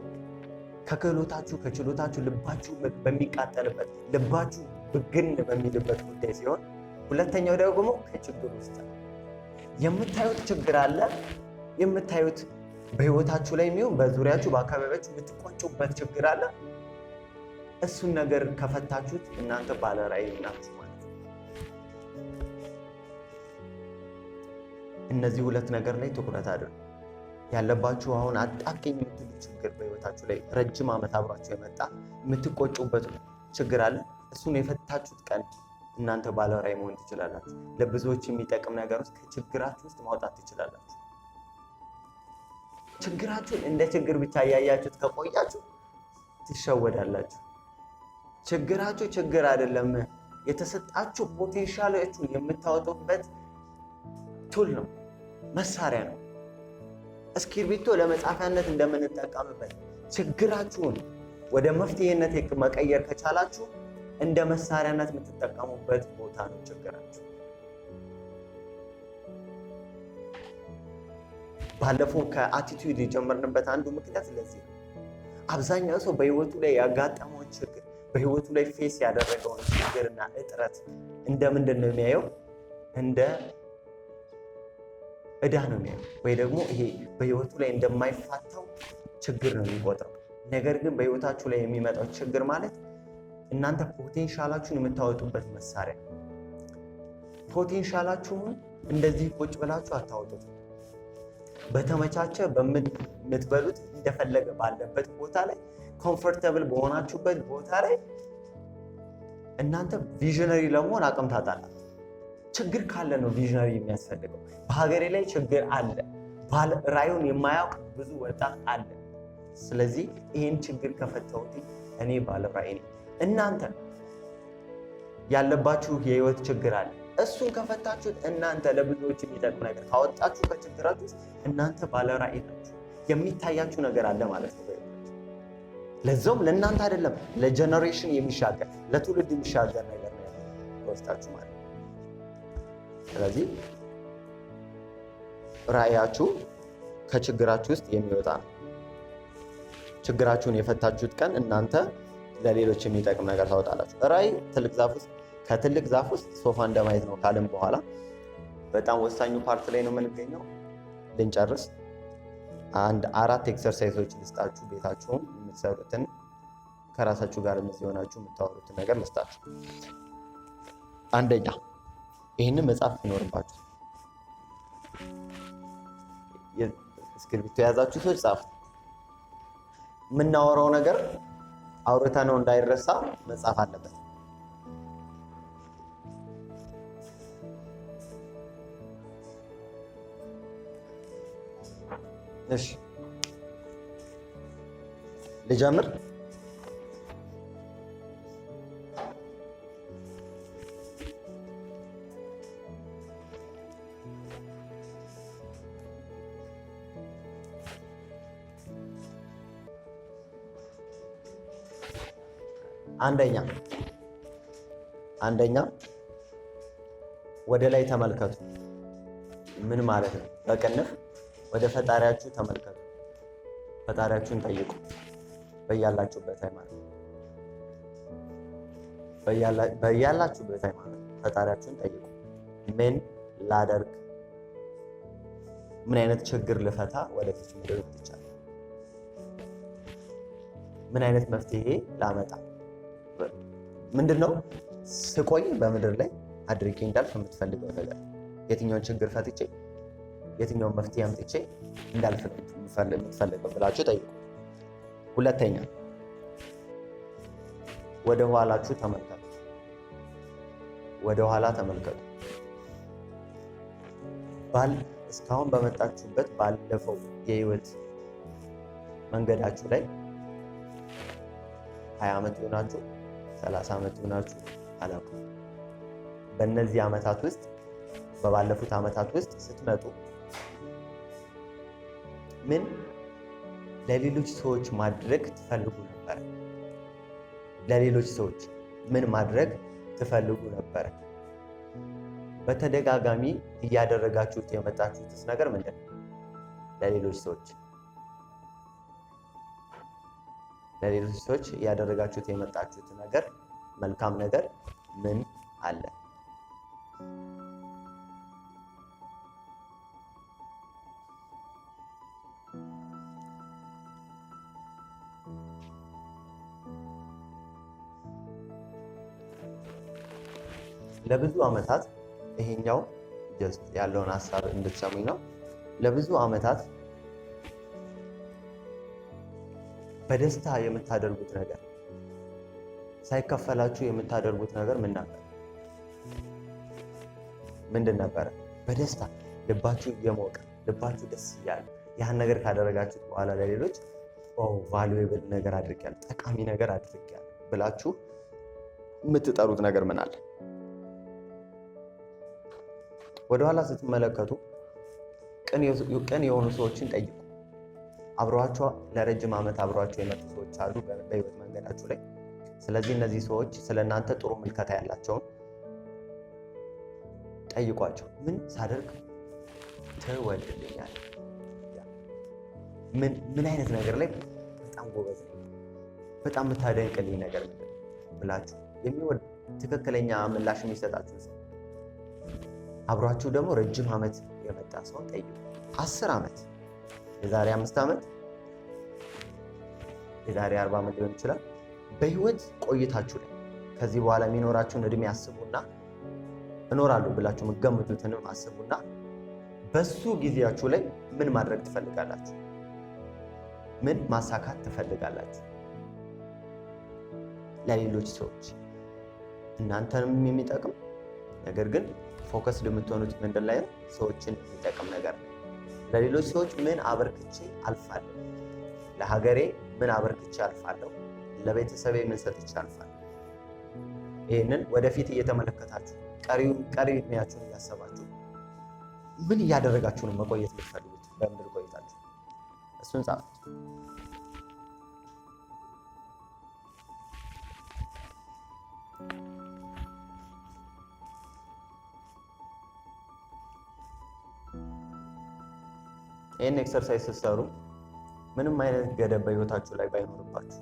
ከክህሎታችሁ ከችሎታችሁ ልባችሁ በሚቃጠልበት ልባችሁ ብግን በሚልበት ጉዳይ ሲሆን፣ ሁለተኛው ደግሞ ከችግር ውስጥ ነው። የምታዩት ችግር አለ። የምታዩት በህይወታችሁ ላይ የሚሆን በዙሪያችሁ በአካባቢያችሁ የምትቆጩበት ችግር አለ። እሱን ነገር ከፈታችሁት እናንተ ባለ ራእይ ናችሁ ማለት ነው። እነዚህ ሁለት ነገር ላይ ትኩረት አድርጉ። ያለባችሁ አሁን አጣብቂኝ የምትሉ ችግር በህይወታችሁ ላይ ረጅም ዓመት አብሯችሁ የመጣ የምትቆጩበት ችግር አለ። እሱን የፈታችሁት ቀን እናንተ ባለ ራእይ መሆን ትችላላችሁ። ለብዙዎች የሚጠቅም ነገር ውስጥ ከችግራችሁ ውስጥ ማውጣት ትችላላችሁ። ችግራችሁን እንደ ችግር ብቻ እያያችሁት ከቆያችሁ ትሸወዳላችሁ። ችግራችሁ ችግር አይደለም፣ የተሰጣችሁ ፖቴንሻላችሁን የምታወጡበት ቱል ነው፣ መሳሪያ ነው። እስክሪብቶ ለመጻፊያነት እንደምንጠቀምበት ችግራችሁን ወደ መፍትሄነት መቀየር ከቻላችሁ እንደ መሳሪያነት የምትጠቀሙበት ቦታ ነው ችግራችሁ። ባለፈው ከአቲቲዩድ የጀመርንበት አንዱ ምክንያት ለዚህ ነው። አብዛኛው ሰው በህይወቱ ላይ ያጋጠመውን ችግር በህይወቱ ላይ ፌስ ያደረገውን ችግርና እጥረት እንደምንድን ነው የሚያየው? እንደ ዕዳ ነው የሚያየው፣ ወይ ደግሞ ይሄ በህይወቱ ላይ እንደማይፋታው ችግር ነው የሚቆጥረው። ነገር ግን በህይወታችሁ ላይ የሚመጣው ችግር ማለት እናንተ ፖቴንሻላችሁን የምታወጡበት መሳሪያ። ፖቴንሻላችሁን እንደዚህ ቁጭ ብላችሁ አታወጡት። በተመቻቸ በምትበሉት እንደፈለገ ባለበት ቦታ ላይ ኮምፎርታብል በሆናችሁበት ቦታ ላይ እናንተ ቪዥነሪ ለመሆን አቅም ታጣላችሁ። ችግር ካለ ነው ቪዥነሪ የሚያስፈልገው። በሀገሬ ላይ ችግር አለ፣ ራእዩን የማያውቅ ብዙ ወጣት አለ። ስለዚህ ይህን ችግር ከፈተሁት እኔ ባለ ራእይ ነኝ። እናንተ ያለባችሁ የህይወት ችግር አለ። እሱን ከፈታችሁት እናንተ ለብዙዎች የሚጠቅም ነገር ካወጣችሁ ከችግራችሁ ውስጥ እናንተ ባለ ራእይ ናችሁ። የሚታያችሁ ነገር አለ ማለት ነው። ለዛውም ለእናንተ አይደለም፣ ለጀነሬሽን የሚሻገር ለትውልድ የሚሻገር ነገር ነው በውስጣችሁ ማለት ነው። ስለዚህ ራእያችሁ ከችግራችሁ ውስጥ የሚወጣ ነው። ችግራችሁን የፈታችሁት ቀን እናንተ ለሌሎች የሚጠቅም ነገር ታወጣላችሁ። ራእይ ትልቅ ዛፍ ውስጥ ከትልቅ ዛፍ ውስጥ ሶፋ እንደማየት ነው ካልን በኋላ በጣም ወሳኙ ፓርት ላይ ነው የምንገኘው። ልንጨርስ 4 ኤክሰርሳይዞች ልስጣችሁ። ቤታችሁን የምትሰሩትን ከራሳችሁ ጋር የሆናችሁ የምታወሩትን ነገር ልስጣችሁ። አንደኛ ይህንን መጻፍ ይኖርባችሁ። እስክሪብቶ የያዛችሁ ሰዎች ጻፉ። የምናወራው ነገር አውርተነው እንዳይረሳ መጻፍ አለበት። እሺ ልጀምር። አንደኛ ወደ ላይ ተመልከቱ። ምን ማለት ነው? በቅንፍ ወደ ፈጣሪያችሁ ተመልከቱ። ፈጣሪያችሁን ጠይቁ። በያላችሁበት ሃይማኖት ፈጣሪያችሁን ጠይቁ። ምን ላደርግ፣ ምን አይነት ችግር ልፈታ ወደፊት ምድር ይቻላል፣ ምን አይነት መፍትሄ ላመጣ፣ ምንድነው ስቆይ በምድር ላይ አድርጌ እንዳልፍ የምትፈልገው ነገር፣ የትኛውን ችግር ፈትቼ የትኛውን መፍትሄ አምጥቼ እንዳልፍ የምትፈልገው ብላችሁ ጠይቁ። ሁለተኛ ወደ ኋላችሁ ተመልከቱ። ወደ ኋላ ተመልከቱ። እስካሁን በመጣችሁበት ባለፈው የህይወት መንገዳችሁ ላይ 20 ዓመት ይሆናችሁ 30 ዓመት ይሆናችሁ አላውቅም። በእነዚህ ዓመታት ውስጥ በባለፉት ዓመታት ውስጥ ስትመጡ ምን ለሌሎች ሰዎች ማድረግ ትፈልጉ ነበር? ለሌሎች ሰዎች ምን ማድረግ ትፈልጉ ነበር? በተደጋጋሚ እያደረጋችሁት የመጣችሁትስ ነገር ምንድን ነው? ለሌሎች ሰዎች እያደረጋችሁት የመጣችሁት ነገር መልካም ነገር ምን አለ? ለብዙ ዓመታት ይሄኛው ጀስት ያለውን ሀሳብ እንድትሰሙኝ ነው። ለብዙ ዓመታት በደስታ የምታደርጉት ነገር ሳይከፈላችሁ የምታደርጉት ነገር ምንድን ነበረ? በደስታ ልባችሁ እየሞቀ ልባችሁ ደስ እያለ ያን ነገር ካደረጋችሁት በኋላ ለሌሎች ቫሉዌብል ነገር አድርጌያለሁ፣ ጠቃሚ ነገር አድርጌያለሁ ብላችሁ የምትጠሩት ነገር ምን አለ? ወደኋላ ስትመለከቱ ቅን የሆኑ ሰዎችን ጠይቁ። አብረዋቸው ለረጅም ዓመት አብረዋቸው የመጡ ሰዎች አሉ በህይወት መንገዳችሁ ላይ። ስለዚህ እነዚህ ሰዎች ስለ እናንተ ጥሩ ምልከታ ያላቸውን ጠይቋቸው። ምን ሳደርግ ትወድልኛል? ምን አይነት ነገር ላይ በጣም ጎበዝ ነኝ፣ በጣም የምታደንቅልኝ ነገር ምንድን ነው ብላችሁ የሚወድ ትክክለኛ ምላሽ የሚሰጣችሁ ሰው። አብሯችሁ ደግሞ ረጅም ዓመት የመጣ ሰው ጠይቁ። 10 ዓመት፣ የዛሬ 5 ዓመት፣ የዛሬ 40 ዓመት ሊሆን ይችላል። በህይወት ቆይታችሁ ላይ ከዚህ በኋላ የሚኖራችሁን እድሜ አስቡና እኖራለሁ ብላችሁ የምትገምቱትንም አስቡና በሱ ጊዜያችሁ ላይ ምን ማድረግ ትፈልጋላችሁ? ምን ማሳካት ትፈልጋላችሁ? ለሌሎች ሰዎች እናንተንም የሚጠቅም ነገር ግን ፎከስ የምትሆኑት ምንድን ላይ ነው? ሰዎችን የሚጠቅም ነገር ነው። ለሌሎች ሰዎች ምን አበርክቼ አልፋለሁ? ለሀገሬ ምን አበርክቼ አልፋለሁ? ለቤተሰቤ ምን ሰጥቼ አልፋለሁ? ይህንን ወደፊት እየተመለከታችሁ ቀሪ እድሜያችሁን እያሰባችሁ ምን እያደረጋችሁ ነው መቆየት የምትፈልጉት በምድር ቆይታችሁ? እሱን ጻፉት። ይህን ኤክሰርሳይዝ ስትሰሩ ምንም አይነት ገደብ በህይወታችሁ ላይ ባይኖርባችሁ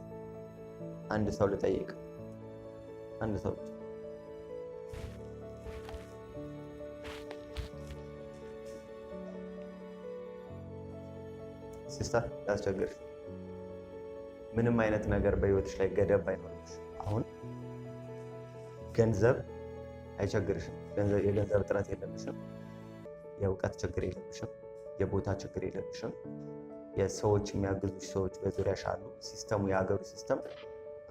አንድ ሰው ልጠይቅ። አንድ ሰው ሲስተር ያስቸግርሽ፣ ምንም አይነት ነገር በህይወትሽ ላይ ገደብ ባይኖርብሽ፣ አሁን ገንዘብ አይቸግርሽም፣ የገንዘብ እጥረት የለብሽም፣ የእውቀት ችግር የለብሽም፣ የቦታ ችግር የለብሽም፣ የሰዎች የሚያግዙሽ ሰዎች በዙሪያሽ አሉ። ሲስተሙ የሀገሩ ሲስተም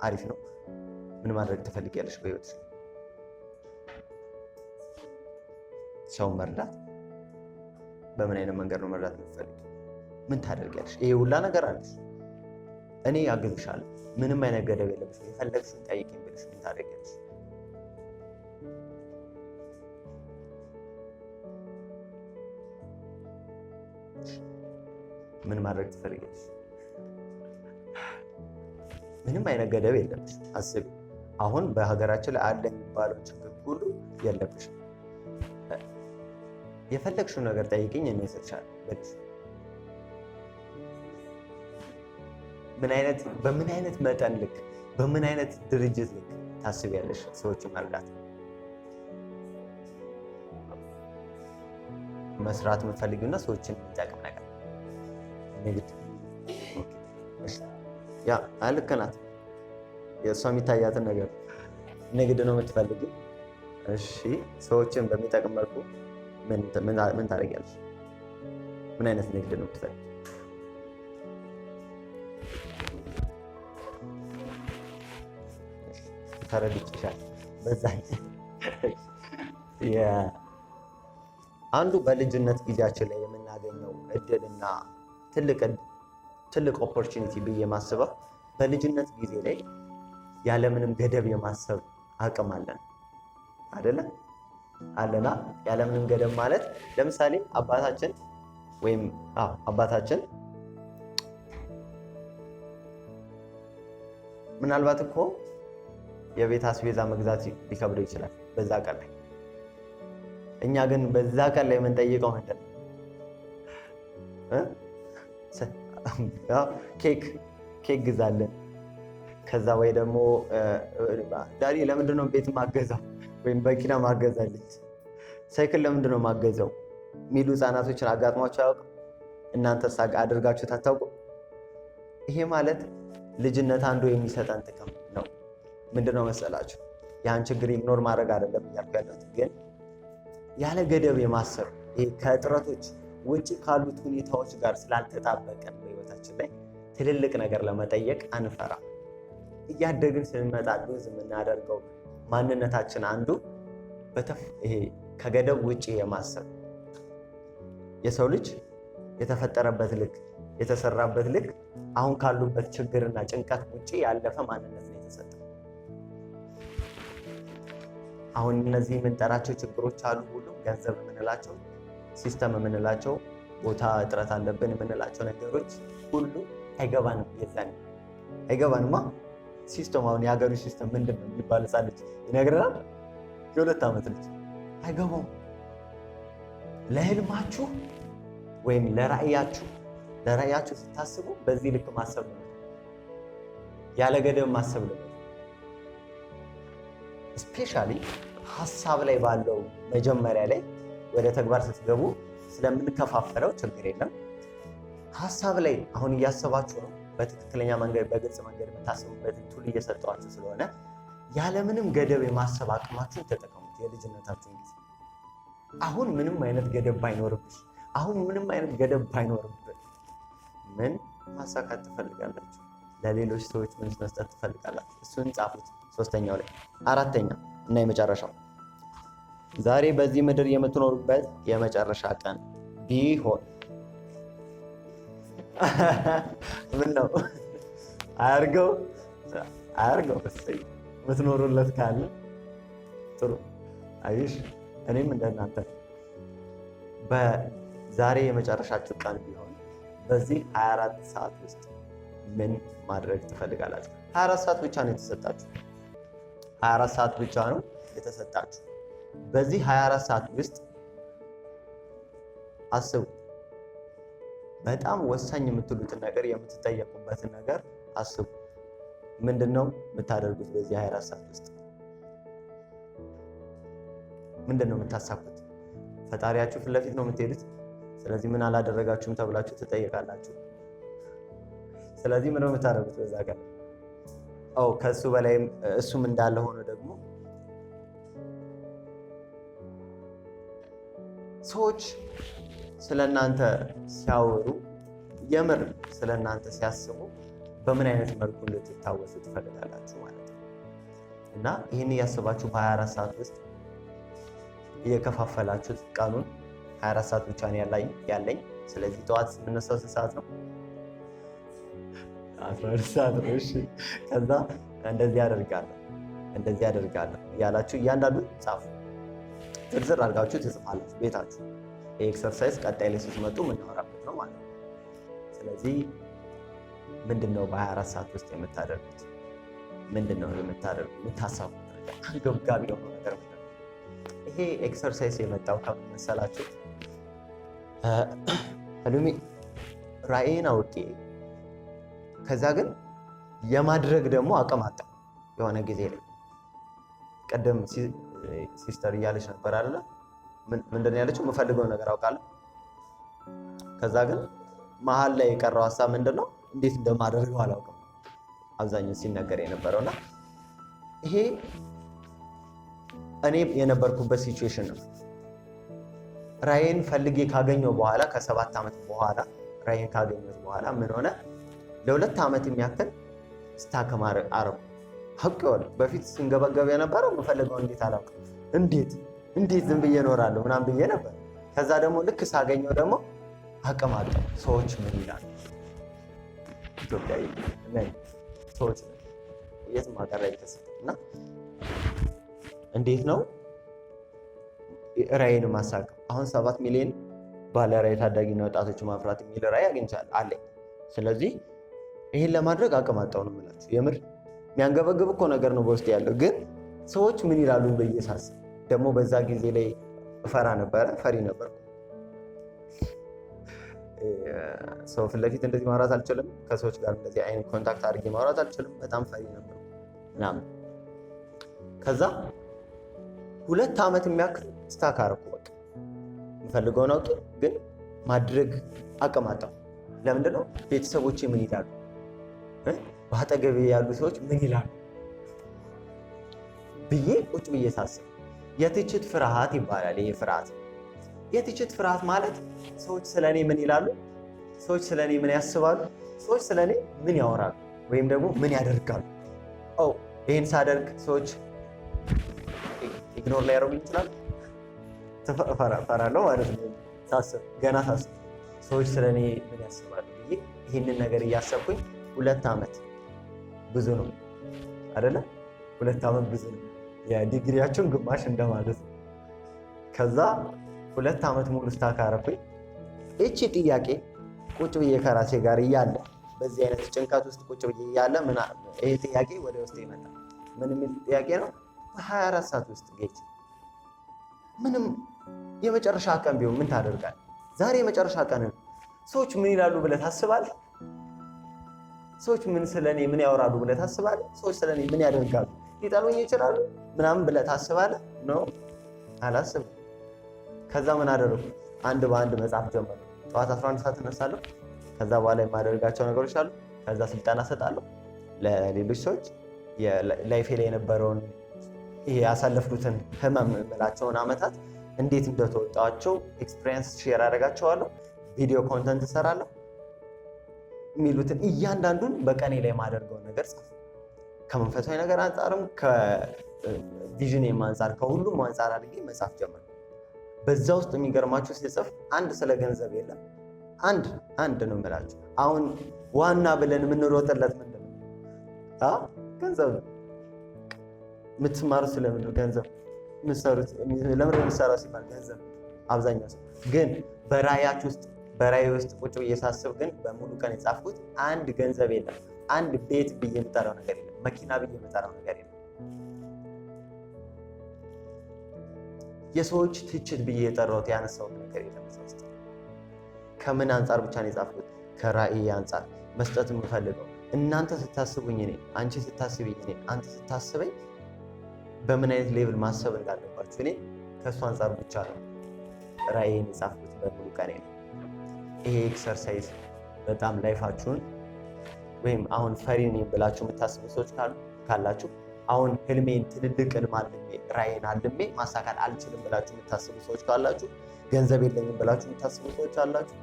አሪፍ ነው። ምን ማድረግ ትፈልጊያለሽ በህይወትሽ? ሰው መርዳት። በምን አይነት መንገድ ነው መርዳት የምትፈልጊው? ምን ታደርጊያለሽ? ይሄ ሁላ ነገር አለሽ። እኔ አግዝሻለሁ፣ ምንም አይነት ገደብ የለብሽም፣ የፈለግሽውን ጠይቂኝ ብለሽ ምን ታደርጊያለሽ? ምን ማድረግ ትፈልጊያለሽ? ምንም አይነት ገደብ የለብሽ። አስቢ። አሁን በሀገራችን ላይ አለ የሚባለው ችግር ሁሉ የለብሽ። የፈለግሽው ነገር ጠይቅኝ፣ እኔ እሰጥሻለሁ። በምን አይነት መጠን ልክ፣ በምን አይነት ድርጅት ልክ ታስቢያለሽ ሰዎችን መርዳት? መስራት የምትፈልጊውና ሰዎችን የሚጠቅም ነገር ንግድ። ያ ልክ ናት። የእሷ የሚታያትን ነገር ንግድ ነው የምትፈልጊው። እሺ፣ ሰዎችን በሚጠቅም መልኩ ምን ታደርጊያለሽ? ምን አይነት ንግድ ነው የምትፈልጊው? ተረድቼሻል። በዛ አንዱ በልጅነት ጊዜያችን ላይ የምናገኘው እድልና ትልቅ ኦፖርቹኒቲ ብዬ ማስበው በልጅነት ጊዜ ላይ ያለምንም ገደብ የማሰብ አቅም አለን አይደለ? አለና ያለምንም ገደብ ማለት ለምሳሌ አባታችን ምናልባት እኮ የቤት አስቤዛ መግዛት ሊከብደው ይችላል በዛ ቀን ላይ። እኛ ግን በዛ ቀን ላይ የምንጠይቀው ምንድን ነው? ኬክ ግዛለን። ከዛ ወይ ደግሞ ዳዲ ለምንድን ነው ቤት ማገዛው ወይም በኪና ማገዛለች ሳይክል ለምንድን ነው ማገዛው የሚሉ ህፃናቶችን አጋጥሟቸው አያውቅም? እናንተስ አድርጋችሁ ታታውቁ? ይሄ ማለት ልጅነት አንዱ የሚሰጠን ጥቅም ነው። ምንድነው መሰላችሁ? ያን ችግር ኢግኖር ማድረግ አይደለም እያልኩ ያለሁት፣ ግን ያለ ገደብ የማሰብ ይሄ ከእጥረቶች ውጭ ካሉት ሁኔታዎች ጋር ስላልተጣበቀን በህይወታችን ላይ ትልልቅ ነገር ለመጠየቅ አንፈራ። እያደግን ስንመጣ ሉዝ የምናደርገው ማንነታችን አንዱ ይሄ ከገደብ ውጭ የማሰብ የሰው ልጅ የተፈጠረበት ልክ የተሰራበት ልክ አሁን ካሉበት ችግርና ጭንቀት ውጭ ያለፈ ማንነት ነው የተሰጠው። አሁን እነዚህ የምንጠራቸው ችግሮች አሉ፣ ሁሉም ገንዘብ የምንላቸው ሲስተም የምንላቸው ቦታ እጥረት አለብን የምንላቸው ነገሮች ሁሉ አይገባንም። የዛኔ አይገባንማ። ሲስተም አሁን የሀገሩ ሲስተም ምንድን ነው የሚባል ህፃን ልጅ ይነግረናል። የ2 ዓመት ልጅ አይገባውም። ለህልማችሁ ወይም ለራእያችሁ ስታስቡ በዚህ ልክ ማሰብ ነው፣ ያለ ገደብ ማሰብ ነው። ስፔሻሊ ሀሳብ ላይ ባለው መጀመሪያ ላይ ወደ ተግባር ስትገቡ ስለምንከፋፈለው ችግር የለም። ሀሳብ ላይ አሁን እያሰባችሁ ነው። በትክክለኛ መንገድ በግልጽ መንገድ የምታስቡበትን ቱል እየሰጠዋችሁ ስለሆነ ያለምንም ገደብ የማሰብ አቅማችሁን ተጠቀሙት። የልጅነታችሁን ጊዜ አሁን ምንም አይነት ገደብ ባይኖርብሽ፣ አሁን ምንም አይነት ገደብ ባይኖርብን ምን ማሳካት ትፈልጋላችሁ? ለሌሎች ሰዎች ምን መስጠት ትፈልጋላችሁ? እሱን ጻፉት። 3ኛው ላይ 4ኛ እና የመጨረሻው ዛሬ በዚህ ምድር የምትኖሩበት የመጨረሻ ቀን ቢሆን ምን ነው? አያርገው የምትኖሩለት ካለ ጥሩ። አይሽ እኔም እንደናንተ በዛሬ የመጨረሻችሁ ቀን ቢሆን በዚህ 24 ሰዓት ውስጥ ምን ማድረግ ትፈልጋላችሁ? 24 ሰዓት ብቻ ነው የተሰጣችሁ። 24 ሰዓት ብቻ ነው የተሰጣችሁ። በዚህ 24 ሰዓት ውስጥ አስቡ። በጣም ወሳኝ የምትሉትን ነገር የምትጠየቁበትን ነገር አስቡ። ምንድነው የምታደርጉት? በዚህ 24 ሰዓት ውስጥ ምንድነው የምታሳኩት? ፈጣሪያችሁ ፊት ለፊት ነው የምትሄዱት። ስለዚህ ምን አላደረጋችሁም ተብላችሁ ትጠየቃላችሁ። ስለዚህ ምን ነው የምታደርጉት በዛ ቀን? ከሱ በላይም እሱም እንዳለ ሆኖ ደግሞ ሰዎች ስለናንተ ሲያወሩ የምር ስለናንተ ሲያስቡ በምን አይነት መልኩ ልትታወሱ ትፈልጋላችሁ ማለት ነው። እና ይህን እያስባችሁ በ24 ሰዓት ውስጥ እየከፋፈላችሁት ቀኑን 24 ሰዓት ብቻ ነው ያለኝ። ስለዚህ ጠዋት የምነሳው 6 ሰዓት ነው፣ 12 ሰዓት ነው። እሺ ከዛ እንደዚህ አደርጋለሁ እያላችሁ እያንዳንዱ ጻፉ። ዝርዝር አድርጋችሁ ትጽፋላችሁ ቤታችሁ። ኤክሰርሳይዝ ቀጣይ ላይ ስትመጡ የምናወራበት ነው ማለት ነው። ስለዚህ ምንድነው በ24 ሰዓት ውስጥ የምታደርጉት? ምንድነው የምታሳቡት ነገር? አንገብጋቢ የሆነ ነገር ምንድነው? ይሄ ኤክሰርሳይዝ የመጣው ከመሰላችሁ ህልሜ ራዕይን አውቄ ከዛ ግን የማድረግ ደግሞ አቅም አጣሁ። የሆነ ጊዜ ላይ ቀደም ሲስተር እያለች ነበር አይደለ? ምንድን ያለችው? የምፈልገው ነገር አውቃለሁ። ከዛ ግን መሀል ላይ የቀረው ሀሳብ ምንድነው? እንዴት እንደማደርገው አላውቅም። አብዛኛው ሲነገር የነበረውና ይሄ እኔ የነበርኩበት ሲቹዌሽን ነው። ራዕይን ፈልጌ ካገኘው በኋላ ከ7 ዓመት በኋላ ራዕይን ካገኘሁት በኋላ ምን ሆነ? ለ2 ዓመት የሚያክል ስታከማር አረብ ሀቅ ይወል በፊት ስንገበገብ የነበረው የምፈልገው እንዴት አላውቅም፣ እንዴት ዝም ብዬ እኖራለሁ ምናምን ብዬ ነበር። ከዛ ደግሞ ልክ ሳገኘው ደግሞ አቅም አጣሁ። ሰዎች ምን ይላሉ? ኢትዮጵያዊ ነኝ፣ ሰዎች የትም ሀገር ላይ እና እንዴት ነው ራዕይን ማሳካት? አሁን 7 ሚሊዮን ባለ ራዕይ ታዳጊና ወጣቶች ማፍራት የሚል ራዕይ አግኝቻለሁ አለኝ። ስለዚህ ይህን ለማድረግ አቅም አጣሁ ነው የምላችሁ። የምር የሚያንገበግብ እኮ ነገር ነው በውስጥ ያለው። ግን ሰዎች ምን ይላሉ ብዬ ሳስብ ደግሞ በዛ ጊዜ ላይ ፈሪ ነበር። ሰው ፊት ለፊት እንደዚህ ማውራት አልችልም። ከሰዎች ጋር እንደዚህ አይነት ኮንታክት አድርጌ ማውራት አልችልም። በጣም ፈሪ ነበር ምናምን። ከዛ 2 ዓመት የሚያክል ስታክ አደረኩ። በቃ የምፈልገውን አውቄ ግን ማድረግ አቅም አጣሁ። ለምንድን ነው? ቤተሰቦቼ ምን ይላሉ፣ በአጠገቤ ያሉ ሰዎች ምን ይላሉ ብዬ ቁጭ ብዬ ሳስብ የትችት ፍርሃት ይባላል። ይሄ ፍርሃት የትችት ፍርሃት ማለት ሰዎች ስለኔ ምን ይላሉ፣ ሰዎች ስለኔ ምን ያስባሉ፣ ሰዎች ስለኔ ምን ያወራሉ ወይም ደግሞ ምን ያደርጋሉ። ይህን ሳደርግ ሰዎች ኢግኖር ሊያደርጉኝ ይችላሉ። እፈራለሁ ማለት ነው። ገና ሳስብ ሰዎች ስለኔ ምን ያስባሉ ብዬ ይህንን ነገር እያሰብኩኝ 2 ዓመት ብዙ ነው አይደለ? 2 ዓመት ብዙ ነው። የዲግሪያቸውን ግማሽ እንደማለት ነው። ከዛ 2 ዓመት ሙሉ ስታክ አደረኩኝ። እቺ ጥያቄ ቁጭ ብዬ ከራሴ ጋር እያለ በዚህ አይነት ጭንቀት ውስጥ ቁጭ ብዬ እያለ ይሄ ጥያቄ ወደ ውስጥ ይመጣል። ምን የሚል ጥያቄ ነው? በ24 ሰዓት ውስጥ ጌች ምንም የመጨረሻ ቀን ቢሆን ምን ታደርጋለህ? ዛሬ የመጨረሻ ቀን ነው። ሰዎች ምን ይላሉ ብለህ ታስባለህ? ሰዎች ምን ስለኔ ምን ያወራሉ ብለህ ታስባለህ? ሰዎች ስለኔ ምን ያደርጋሉ? ሊጠሉኝ ይችላሉ ምናምን ብለህ ታስባለህ? ነው አላስብም። ከዛ ምን አደረኩ? አንድ በአንድ መጽሐፍ ጀመርኩ። ጠዋት 11 ሰዓት እነሳለሁ። ከዛ በኋላ የማደርጋቸው ነገሮች አሉ። ከዛ ስልጠና እሰጣለሁ ለሌሎች ሰዎች። ላይፌ ላይ የነበረውን ይሄ ያሳለፍኩትን ህመም የምላቸውን ዓመታት እንዴት እንደተወጣቸው ኤክስፒሪየንስ ሼር አደርጋቸዋለሁ። ቪዲዮ ኮንተንት እሰራለሁ። የሚሉትን እያንዳንዱን በቀኔ ላይ የማደርገውን ነገር ጻፍ። ከመንፈሳዊ ነገር አንጻርም ከቪዥኔም አንጻር ከሁሉም አንጻር አድርጌ መጻፍ ጀመርኩ። በዛ ውስጥ የሚገርማችሁ ሲጽፍ አንድ ስለ ገንዘብ የለም። አንድ ነው የምላችሁ። አሁን ዋና ብለን የምንሮጥለት ምንድን ነው? ገንዘብ ነው። የምትማሩት ስለምን ነው? ገንዘብ። ለምን የምትሰራው ሲባል ገንዘብ። አብዛኛው ሰው ግን በራእይ ውስጥ ቁጭ ብዬ ሳስብ ግን በሙሉ ቀን የጻፍኩት አንድ ገንዘብ የለም፣ አንድ ቤት ብዬ የምጠራው ነገር የለም፣ መኪና ብዬ የምጠራው ነገር የለም፣ የሰዎች ትችት ብዬ የጠራሁት ያነሳሁት ነገር የለም። ውስጥ ከምን አንጻር ብቻ ነው የጻፍኩት? ከራእይ አንጻር መስጠት የምፈልገው እናንተ ስታስቡኝ እኔ፣ አንቺ ስታስብኝ እኔ፣ አንተ ስታስበኝ በምን አይነት ሌቭል ማሰብ እንዳለባችሁ እኔ ከእሱ አንጻር ብቻ ነው ራእይን የጻፍኩት በሙሉ ቀኔ ነው። ይሄ ኤክሰርሳይዝ በጣም ላይፋችሁን ወይም አሁን ፈሪ ነኝ ብላችሁ የምታስቡ ሰዎች ካላችሁ አሁን ህልሜን ትልልቅ ህልም አልሜ ራእይን አልሜ ማሳካት አልችልም ብላችሁ የምታስቡ ሰዎች ካላችሁ፣ ገንዘብ የለኝም ብላችሁ የምታስቡ ሰዎች አላችሁ፣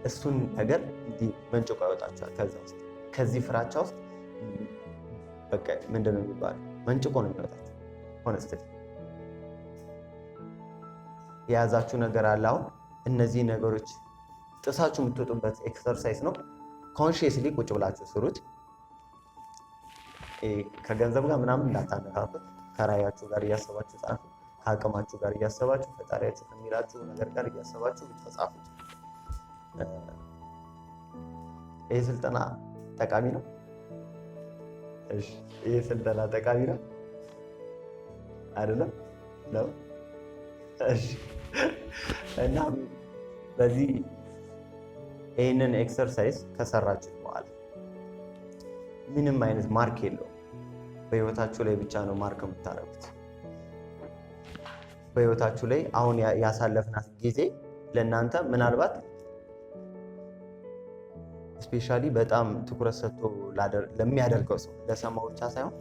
እሱን ነገር እንዲህ መንጭቆ ያወጣችኋል። ከዛ ውስጥ ከዚህ ፍራቻ ውስጥ በቃ ምንድን ነው የሚባለው? መንጭቆ ነው የሚወጣችሁ። ሆነስትሊ የያዛችሁ ነገር አለ። አሁን እነዚህ ነገሮች ጥሳችሁ የምትወጡበት ኤክሰርሳይዝ ነው። ኮንሺየስሊ ቁጭ ብላችሁ ስሩት። ከገንዘብ ጋር ምናምን እንዳታነካኩት። ከራያችሁ ጋር እያሰባችሁ ጻፉ። ከአቅማችሁ ጋር እያሰባችሁ፣ ፈጣሪያችሁ ከሚላችሁ ነገር ጋር እያሰባችሁ ብቻ ጻፉት። ይህ ስልጠና ጠቃሚ ነው። እሺ፣ ይህ ስልጠና ጠቃሚ ነው አይደለም? ነው። እሺ። እና በዚህ ይህንን ኤክሰርሳይዝ ከሰራችሁ በኋላ ምንም አይነት ማርክ የለውም። በህይወታችሁ ላይ ብቻ ነው ማርክ የምታደርጉት። በህይወታችሁ ላይ አሁን ያሳለፍናት ጊዜ ለእናንተ ምናልባት ስፔሻሊ በጣም ትኩረት ሰጥቶ ለሚያደርገው ሰው ለሰማው ብቻ ሳይሆን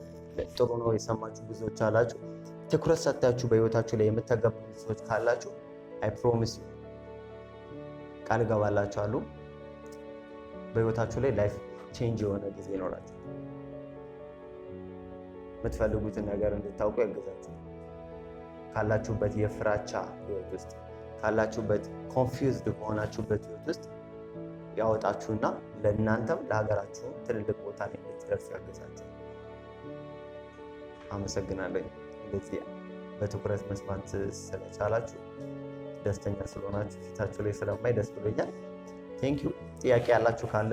ጥሩ ነው የሰማችሁ ብዙዎች አላችሁ። ትኩረት ሰጥታችሁ በህይወታችሁ ላይ የምትተገብሩት ሰዎች ካላችሁ አይ ፕሮሚስ ዩ ቃል እገባላችኋለሁ በህይወታችሁ ላይ ላይፍ ቼንጅ የሆነ ጊዜ ይኖራችሁ። የምትፈልጉትን ነገር እንድታውቁ ያግዛችሁ። ካላችሁበት የፍራቻ ህይወት ውስጥ ካላችሁበት ኮንፊውዝድ በሆናችሁበት ህይወት ውስጥ ያወጣችሁና ለእናንተም ለሀገራችሁም ትልልቅ ቦታ ላይ እንድትደርሱ ያግዛችሁ። አመሰግናለሁ። እንደዚህ በትኩረት መስማት ስለቻላችሁ ደስተኛ ስለሆናችሁ ፊታችሁ ላይ ስለማይ ደስ ብሎኛል። ቴንክ ዩ። ጥያቄ ያላችሁ ካለ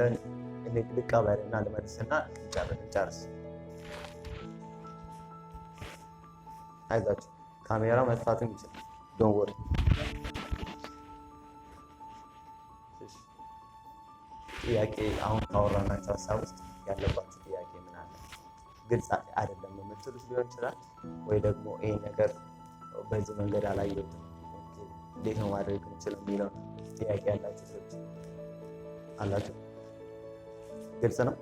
ልቀበልና ልመልስና እንጨርስ። አይዛችሁ ካሜራ መጥፋትም ይችላል። ዶንት ወሪ። ጥያቄ አሁን ካወራናቸው ሀሳብ ውስጥ ያለባችሁ ጥያቄ ምን አለ? ግልጽ አይደለም የምትሉት ሊሆን ይችላል፣ ወይ ደግሞ ይሄ ነገር በዚህ መንገድ አላየሁትም እንዴት ነው ማድረግ የምችለው የሚለው ጥያቄ ያላችሁ ሰዎች አላችሁ? ግልጽ ነው?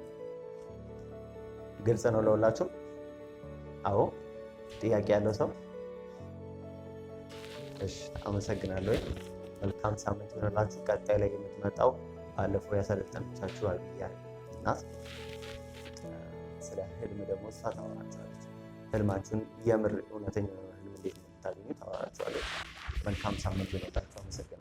ግልጽ ነው ለሁላችሁ? አዎ። ጥያቄ ያለው ሰው? እሺ፣ አመሰግናለሁ። መልካም ሳምንት ይሆንላችሁ። ቀጣይ ላይ የምትመጣው ባለፈው ያሰለጠነቻችሁ አልብያ እናት ስለ ህልም ደግሞ እሷ ታወራችኋለች። ህልማችሁን የምር እውነተኛ ህልም እንዴት ነው የምታገኙ ታወራችኋለች። መልካም ሳምንት ይሆንላችሁ። አመሰግናለሁ።